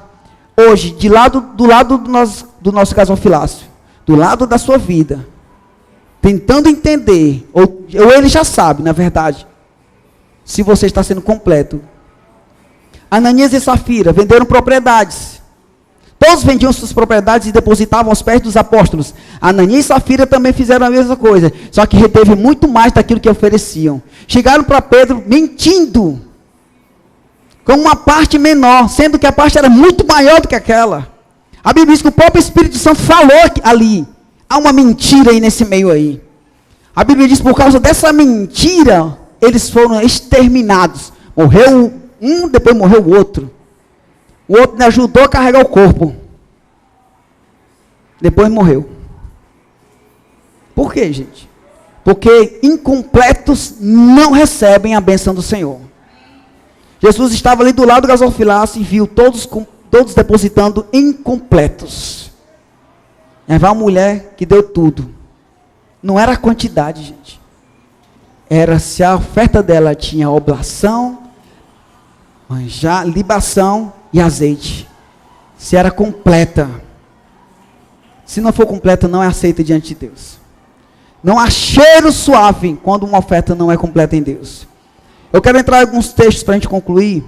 hoje do lado do nosso gasofilácio, do lado da sua vida, tentando entender, ou ele já sabe, na verdade, se você está sendo completo. Ananias e Safira venderam propriedades. Todos vendiam suas propriedades e depositavam aos pés dos apóstolos. Ananias e Safira também fizeram a mesma coisa, só que reteve muito mais daquilo que ofereciam. Chegaram para Pedro mentindo, com uma parte menor, sendo que a parte era muito maior do que aquela. A Bíblia diz que o próprio Espírito Santo falou ali. Há uma mentira aí nesse meio aí. A Bíblia diz que por causa dessa mentira, eles foram exterminados. Morreu um, depois morreu o outro. O outro ajudou a carregar o corpo. Depois morreu. Por quê, gente? Porque incompletos não recebem a bênção do Senhor. Jesus estava ali do lado do gasofilácio e viu todos depositando incompletos. Vai uma mulher que deu tudo. Não era a quantidade, gente. Era se a oferta dela tinha oblação, manjar, libação e azeite. Se era completa. Se não for completa, não é aceita diante de Deus. Não há cheiro suave quando uma oferta não é completa em Deus. Eu quero entrar em alguns textos para a gente concluir.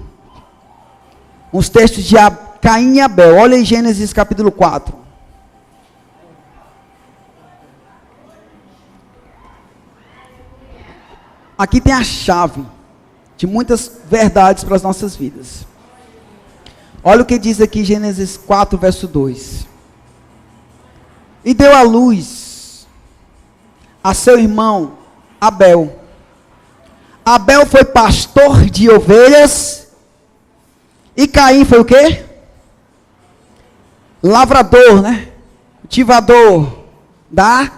Uns textos de Caim e Abel. Olha em Gênesis capítulo 4. Aqui tem a chave de muitas verdades para as nossas vidas. Olha o que diz aqui Gênesis 4, verso 2. E deu à luz a seu irmão Abel. Abel foi pastor de ovelhas. E Caim foi o quê? Lavrador, né? Cultivador da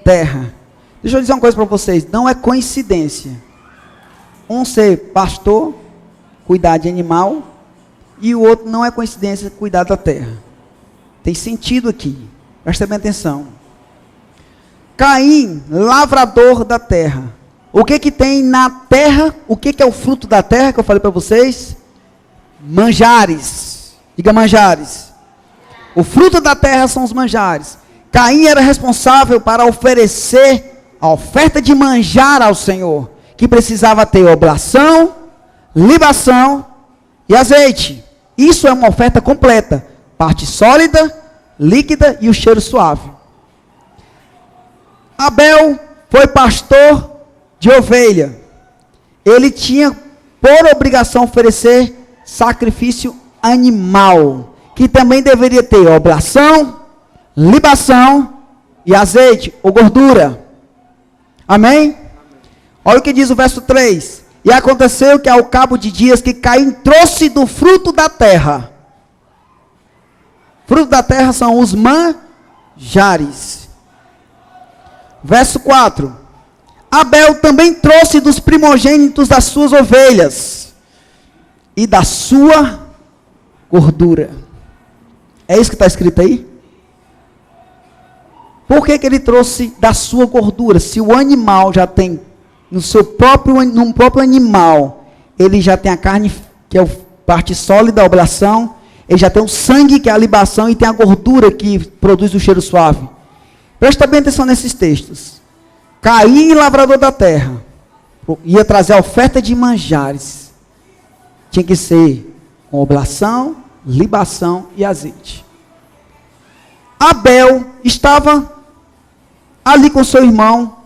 terra. Deixa eu dizer uma coisa para vocês. Não é coincidência um ser pastor, cuidar de animal, e o outro não é coincidência cuidar da terra. Tem sentido aqui. Presta bem atenção. Caim, lavrador da terra. O que tem na terra? O que é o fruto da terra que eu falei para vocês? Manjares. Diga manjares. O fruto da terra são os manjares. Caim era responsável para oferecer a oferta de manjar ao Senhor, que precisava ter oblação, libação e azeite. Isso é uma oferta completa. Parte sólida, líquida e o cheiro suave. Abel foi pastor de ovelha. Ele tinha por obrigação oferecer sacrifício animal, que também deveria ter oblação, libação e azeite ou gordura. Amém? Olha o que diz o verso 3. E aconteceu que ao cabo de dias que Caim trouxe do fruto da terra. Fruto da terra são os manjares. Verso 4. Abel também trouxe dos primogênitos das suas ovelhas e da sua gordura. É isso que está escrito aí? Por que ele trouxe da sua gordura? Se o animal já tem, no próprio animal, ele já tem a carne, que é a parte sólida, a oblação, ele já tem o sangue, que é a libação, e tem a gordura, que produz o cheiro suave. Presta bem atenção nesses textos. Caim, lavrador da terra, ia trazer a oferta de manjares. Tinha que ser com oblação, libação e azeite. Abel estava ali com seu irmão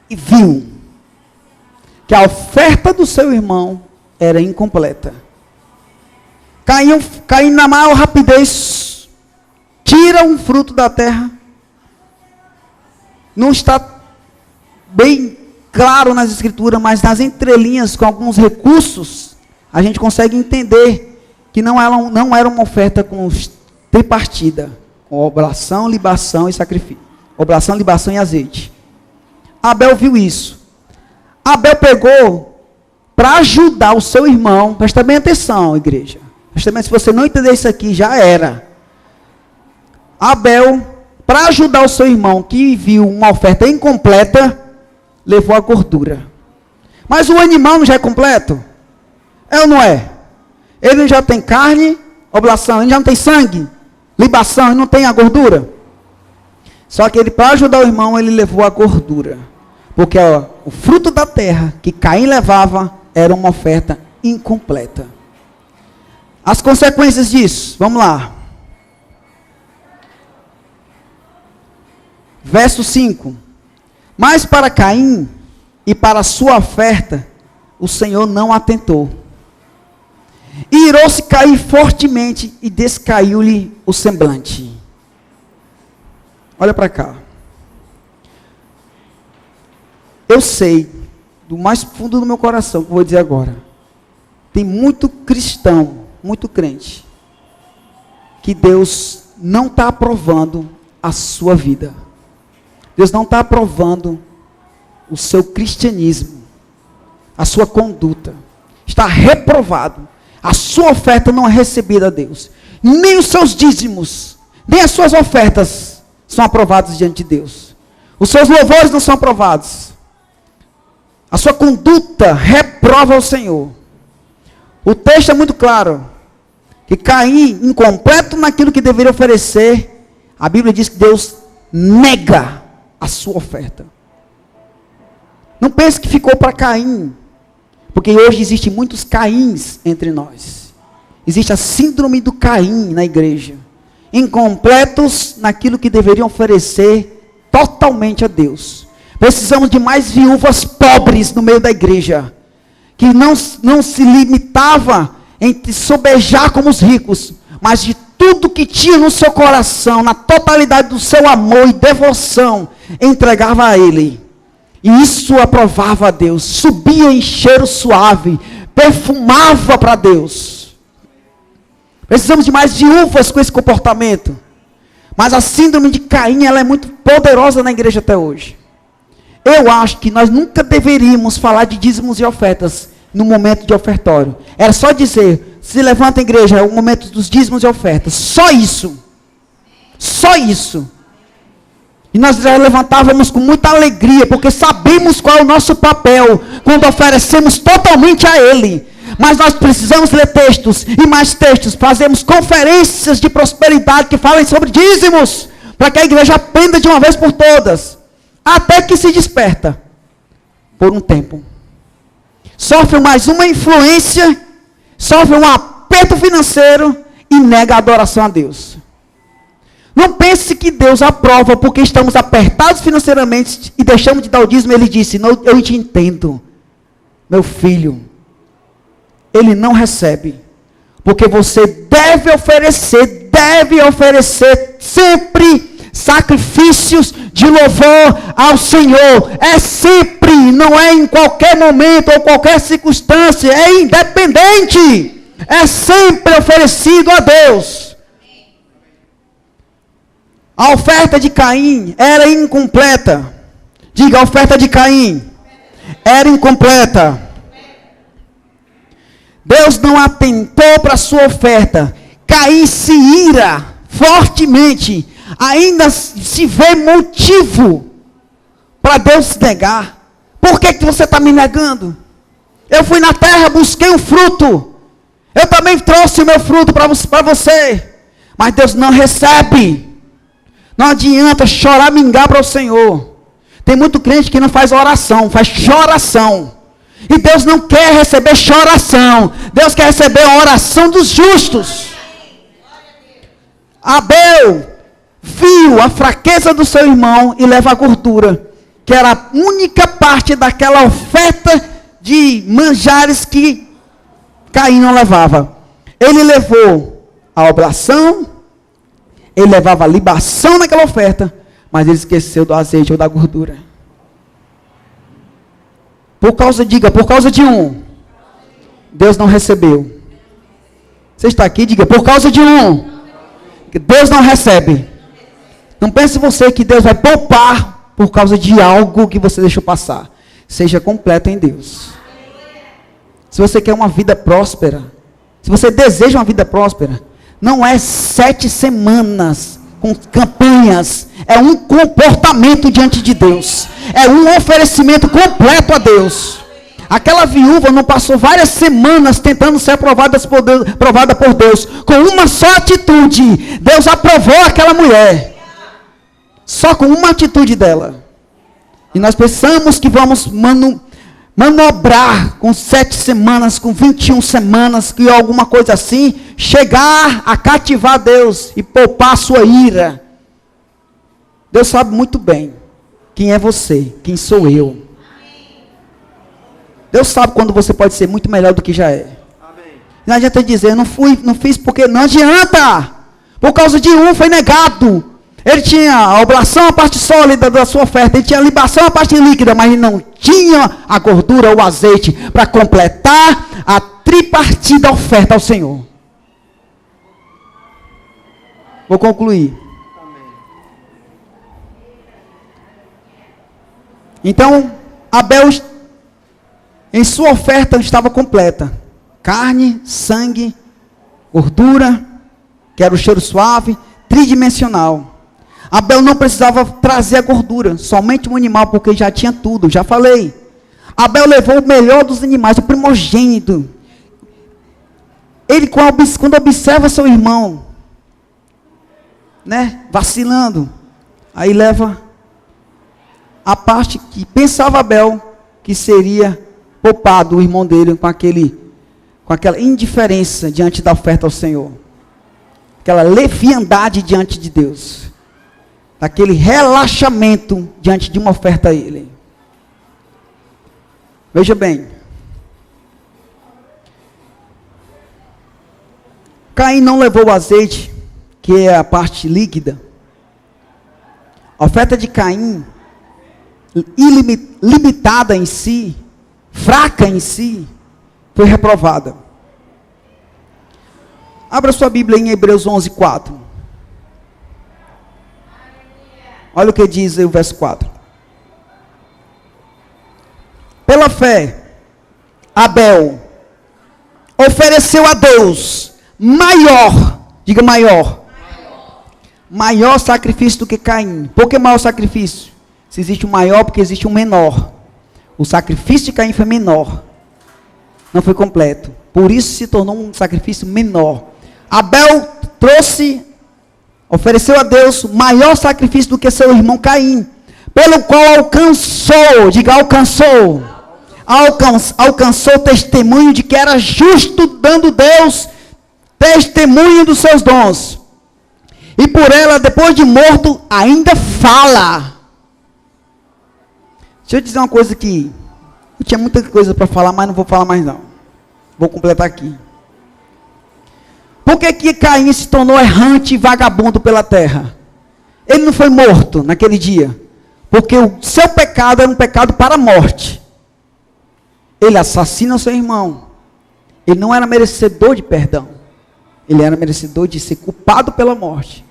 e viu que a oferta do seu irmão era incompleta. Caim na maior rapidez, tira um fruto da terra. Não está bem claro nas escrituras, mas nas entrelinhas, com alguns recursos, a gente consegue entender que não era uma oferta com tripartida, com oblação, libação e sacrifício. Oblação, libação e azeite. Abel viu isso. Abel pegou para ajudar o seu irmão. Presta bem atenção, igreja. Presta bem, se você não entender isso aqui, já era. Abel, para ajudar o seu irmão que viu uma oferta incompleta, levou a gordura. Mas o animal não já é completo? É ou não é? Ele já tem carne, oblação, ele já não tem sangue, libação, ele não tem a gordura. Só que ele, para ajudar o irmão, ele levou a gordura. Porque o fruto da terra que Caim levava era uma oferta incompleta. As consequências disso, vamos lá. Verso 5. Mas para Caim e para a sua oferta, o Senhor não atentou. E irou-se Caim fortemente e descaiu-lhe o semblante. Olha para cá. Eu sei, do mais fundo do meu coração, que eu vou dizer agora. Tem muito cristão, muito crente, que Deus não está aprovando a sua vida. Deus não está aprovando o seu cristianismo, a sua conduta. Está reprovado. A sua oferta não é recebida a Deus. Nem os seus dízimos, nem as suas ofertas são aprovados diante de Deus. Os seus louvores não são aprovados. A sua conduta reprova o Senhor. O texto é muito claro. Que Caim, incompleto naquilo que deveria oferecer, a Bíblia diz que Deus nega a sua oferta. Não pense que ficou para Caim. Porque hoje existem muitos Caíns entre nós. Existe a síndrome do Caim na igreja. Incompletos naquilo que deveriam oferecer totalmente a Deus. Precisamos de mais viúvas pobres no meio da igreja. Que não se limitava em sobejar como os ricos. Mas de tudo que tinha no seu coração, na totalidade do seu amor e devoção, entregava a Ele. E isso aprovava a Deus. Subia em cheiro suave. Perfumava para Deus. Precisamos de mais viúvas com esse comportamento. Mas a síndrome de Caim, ela é muito poderosa na igreja até hoje. Eu acho que nós nunca deveríamos falar de dízimos e ofertas no momento de ofertório. Era só dizer, se levanta a igreja, é o momento dos dízimos e ofertas. Só isso. Só isso. E nós já levantávamos com muita alegria, porque sabemos qual é o nosso papel, quando oferecemos totalmente a Ele. Mas nós precisamos ler textos, e mais textos, fazemos conferências de prosperidade que falem sobre dízimos, para que a igreja aprenda de uma vez por todas, até que se desperta, por um tempo. Sofre mais uma influência, sofre um aperto financeiro, e nega a adoração a Deus. Não pense que Deus aprova porque estamos apertados financeiramente e deixamos de dar o dízimo. Ele disse, não, eu te entendo, meu filho. Ele não recebe. Porque você deve oferecer sempre sacrifícios de louvor ao Senhor. É sempre, não é em qualquer momento ou qualquer circunstância. É independente. É sempre oferecido a Deus. A oferta de Caim era incompleta. Diga, a oferta de Caim era incompleta. Deus não atentou para a sua oferta. Caim se ira fortemente. Ainda se vê motivo para Deus se negar. Por que você está me negando? Eu fui na terra, busquei um fruto. Eu também trouxe o meu fruto para você. Mas Deus não recebe. Não adianta chorar, mingar para o Senhor. Tem muito crente que não faz oração, faz choração. E Deus não quer receber choração. Deus quer receber a oração dos justos. Abel viu a fraqueza do seu irmão e leva a gordura, que era a única parte daquela oferta de manjares que Caim não levava. Ele levou a oblação, ele levava a libação naquela oferta, mas ele esqueceu do azeite ou da gordura. Por causa de um, Deus não recebeu. Você está aqui, diga, por causa de um, Deus não recebe. Não pense você que Deus vai poupar por causa de algo que você deixou passar. Seja completo em Deus. Se você quer uma vida próspera, se você deseja uma vida próspera, não é 7 semanas com campanhas, é um comportamento diante de Deus, é um oferecimento completo a Deus. Aquela viúva não passou várias semanas tentando ser aprovada por Deus, com uma só atitude, Deus aprovou aquela mulher, só com uma atitude dela. E nós pensamos que vamos manobrar com 7 semanas, com 21 semanas, que alguma coisa assim, chegar a cativar Deus e poupar a sua ira. Deus sabe muito bem quem é você, quem sou eu. Deus sabe quando você pode ser muito melhor do que já é. Não adianta dizer, não fiz porque não adianta. Por causa de um foi negado. Ele tinha a oblação, a parte sólida da sua oferta. Ele tinha a libação, a parte líquida. Mas ele não tinha a gordura ou o azeite para completar a tripartida oferta ao Senhor. Vou concluir. Então, Abel, em sua oferta, estava completa. Carne, sangue, gordura, que era o cheiro suave, tridimensional. Abel não precisava trazer a gordura, somente um animal, porque já tinha tudo, já falei. Abel levou o melhor dos animais, o primogênito. Ele, quando observa seu irmão, vacilando, aí leva a parte que pensava Abel, que seria poupado o irmão dele com aquela indiferença diante da oferta ao Senhor. Aquela leviandade diante de Deus. Aquele relaxamento diante de uma oferta a Ele. Veja bem. Caim não levou o azeite, que é a parte líquida. A oferta de Caim, limitada em si, fraca em si, foi reprovada. Abra sua Bíblia em Hebreus 11:4. Olha o que diz aí o verso 4. Pela fé, Abel ofereceu a Deus maior, diga maior, maior sacrifício do que Caim. Por que maior sacrifício? Se existe um maior, porque existe um menor. O sacrifício de Caim foi menor, não foi completo. Por isso se tornou um sacrifício menor. Abel ofereceu a Deus maior sacrifício do que seu irmão Caim, pelo qual alcançou, diga alcançou testemunho de que era justo, dando Deus testemunho dos seus dons. E por ela, depois de morto, ainda fala. Deixa eu dizer uma coisa aqui. Eu tinha muita coisa para falar, mas não vou falar mais não. Vou completar aqui. Por que Caim se tornou errante e vagabundo pela terra? Ele não foi morto naquele dia, porque o seu pecado era um pecado para a morte. Ele assassina o seu irmão. Ele não era merecedor de perdão. Ele era merecedor de ser culpado pela morte.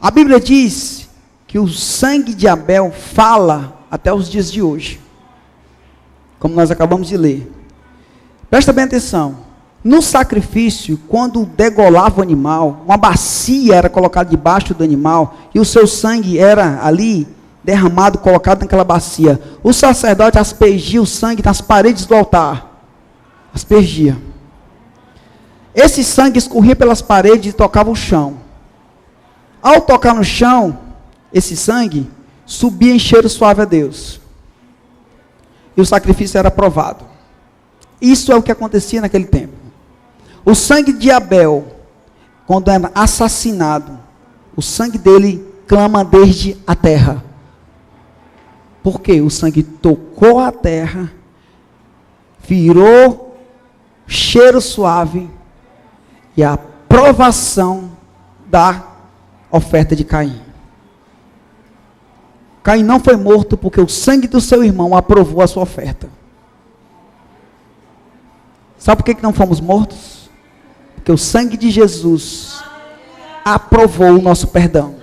A Bíblia diz que o sangue de Abel fala até os dias de hoje, como nós acabamos de ler. Presta bem atenção. No sacrifício, quando degolava o animal, uma bacia era colocada debaixo do animal, e o seu sangue era ali derramado, colocado naquela bacia. O sacerdote aspergia o sangue nas paredes do altar. Aspergia. Esse sangue escorria pelas paredes e tocava o chão. Ao tocar no chão, esse sangue subia em cheiro suave a Deus. e o sacrifício era aprovado. Isso é o que acontecia naquele tempo. O sangue de Abel, quando era assassinado, o sangue dele clama desde a terra. Porque o sangue tocou a terra, virou cheiro suave e a aprovação da oferta de Caim. Caim não foi morto porque o sangue do seu irmão aprovou a sua oferta. Sabe por que não fomos mortos? Porque o sangue de Jesus aprovou o nosso perdão.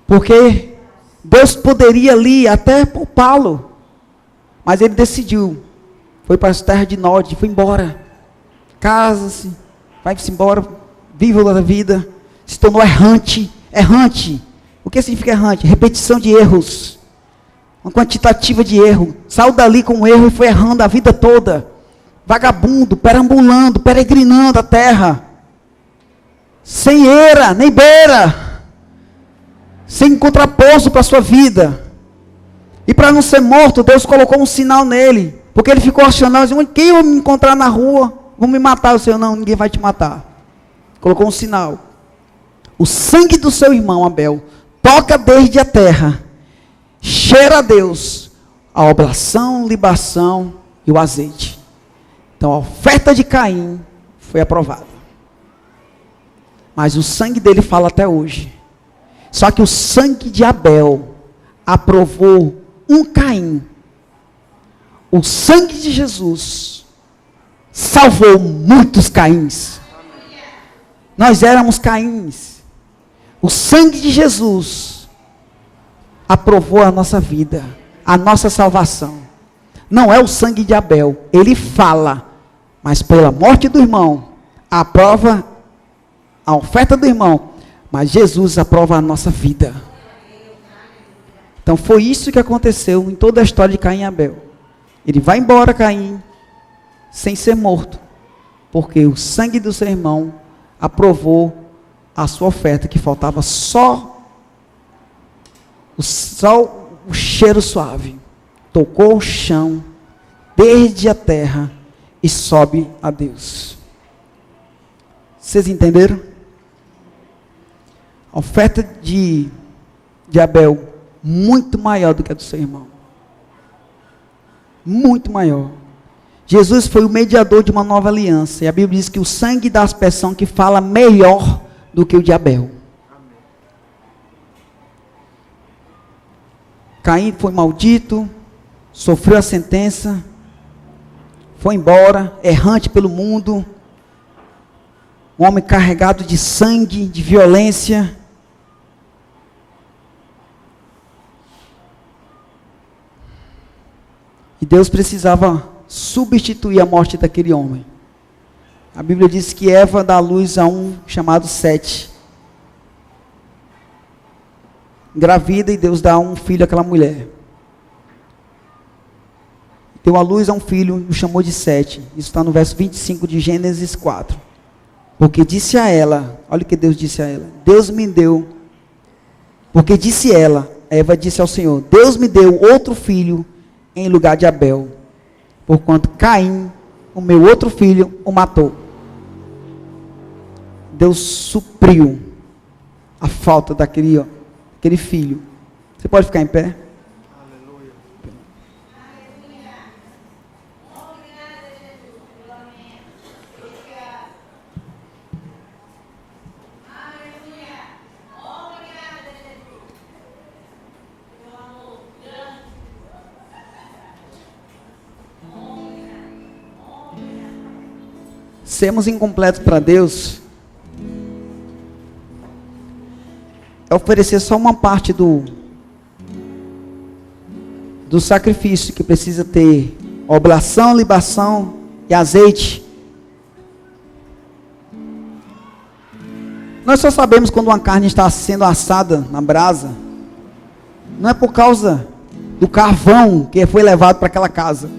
Porque Deus poderia ali até poupá-lo, mas ele decidiu, foi para as terras de Nod, foi embora, casa-se, vai-se embora, vive a vida, se tornou errante. O que significa errante? Repetição de erros, uma quantitativa de erro, saiu dali com um erro e foi errando a vida toda, vagabundo, perambulando, peregrinando a terra, sem eira, nem beira, sem contraposto para a sua vida. E para não ser morto, Deus colocou um sinal nele, porque ele ficou achando, quem eu me encontrar na rua, vão me matar. O Senhor, não, ninguém vai te matar. Colocou um sinal. O sangue do seu irmão Abel toca desde a terra, cheira a Deus, a oblação, libação e o azeite. Então a oferta de Caim foi aprovada. Mas o sangue dele fala até hoje. Só que o sangue de Abel aprovou um Caim. O sangue de Jesus salvou muitos Caíns. Nós éramos Caíns. O sangue de Jesus aprovou a nossa vida, a nossa salvação. Não é o sangue de Abel. Ele fala, mas pela morte do irmão, aprova a oferta do irmão. Mas Jesus aprova a nossa vida. Então foi isso que aconteceu em toda a história de Caim e Abel. Ele vai embora, Caim, sem ser morto, porque o sangue do seu irmão aprovou a sua oferta, que faltava só o cheiro suave. Tocou o chão, desde a terra, e sobe a Deus. Vocês entenderam? A oferta de Abel, muito maior do que a do seu irmão. Muito maior. Jesus foi o mediador de uma nova aliança. E a Bíblia diz que o sangue da aspersão que fala melhor do que o de Abel. Caim foi maldito, sofreu a sentença, foi embora, errante pelo mundo, um homem carregado de sangue, de violência. E Deus precisava substituir a morte daquele homem. A Bíblia diz que Eva dá luz a um chamado Sete. Engravida e Deus dá um filho àquela mulher. Deu a luz a um filho e o chamou de Sete. Isso está no verso 25 de Gênesis 4. Porque disse a ela, olha o que Deus disse a ela. Deus me deu, porque disse ela, Eva disse ao Senhor, Deus me deu outro filho em lugar de Abel, porquanto Caim, o meu outro filho, o matou. Deus supriu a falta daquele filho. Você pode ficar em pé? Aleluia. Sermos incompletos para Deus é oferecer só uma parte do sacrifício, que precisa ter oblação, libação e azeite. Nós só sabemos quando uma carne está sendo assada na brasa, não é por causa do carvão que foi levado para aquela casa,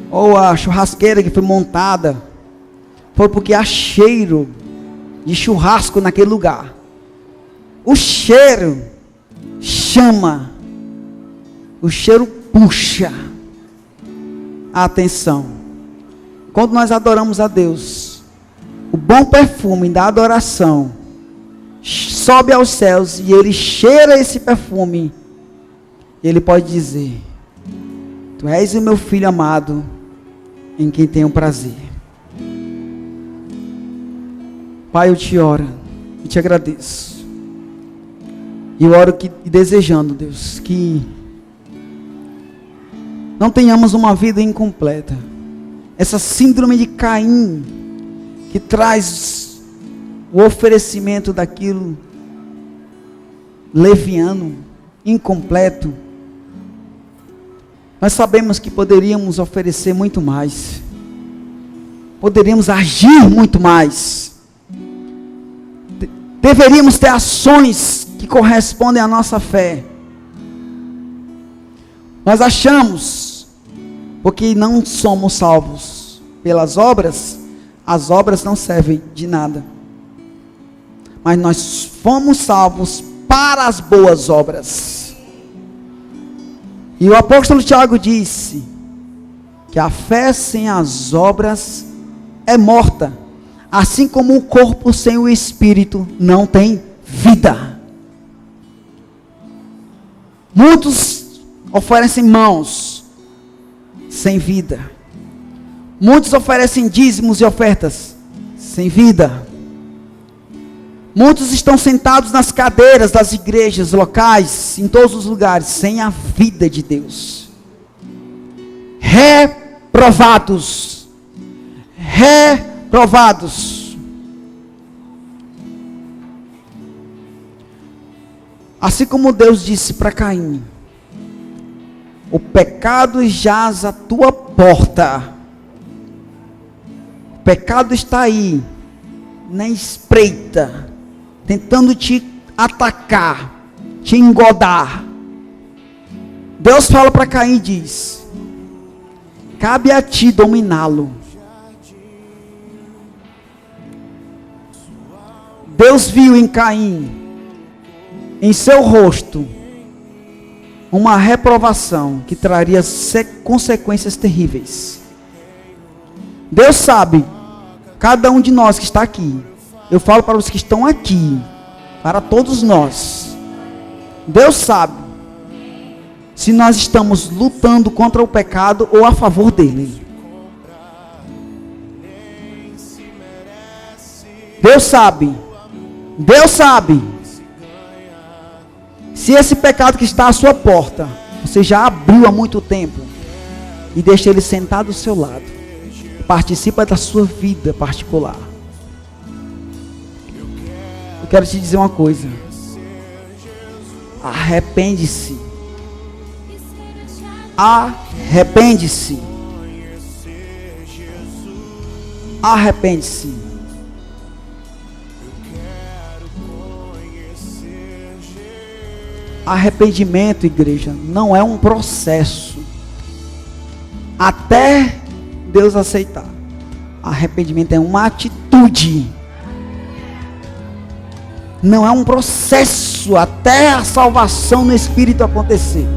ou a churrasqueira que foi montada, foi porque há cheiro de churrasco naquele lugar. O cheiro chama O cheiro puxa a atenção. Quando nós adoramos a Deus, o bom perfume da adoração sobe aos céus e ele cheira esse perfume. Ele pode dizer: Tu és o meu filho amado, em quem tenho prazer. Pai, eu te oro e te agradeço. E eu oro desejando, Deus, que não tenhamos uma vida incompleta. Essa síndrome de Caim, que traz o oferecimento daquilo leviano, incompleto. Nós sabemos que poderíamos oferecer muito mais. Poderíamos agir muito mais. Deveríamos ter ações que correspondem à nossa fé. Nós achamos, porque não somos salvos pelas obras, as obras não servem de nada. Mas nós fomos salvos para as boas obras. E o apóstolo Tiago disse que a fé sem as obras é morta, assim como o corpo sem o espírito não tem vida. Muitos oferecem mãos sem vida. Muitos oferecem dízimos e ofertas sem vida. Muitos estão sentados nas cadeiras das igrejas locais, em todos os lugares, sem a vida de Deus. Reprovados. Reprovados. Assim como Deus disse para Caim: o pecado jaz à tua porta. O pecado está aí, na espreita, tentando te atacar, te engodar. Deus fala para Caim e diz: cabe a ti dominá-lo. Deus viu em Caim, em seu rosto, uma reprovação que traria consequências terríveis. Deus sabe, cada um de nós que está aqui, eu falo para os que estão aqui, para todos nós, Deus sabe se nós estamos lutando contra o pecado ou a favor dele. Deus sabe se esse pecado que está à sua porta, você já abriu há muito tempo e deixa ele sentado ao seu lado, participa da sua vida particular. Eu quero te dizer uma coisa: arrepende-se. Arrepende-se. Arrepende-se. Arrependimento, igreja, não é um processo até Deus aceitar. Arrependimento é uma atitude. Não é um processo até a salvação no Espírito acontecer.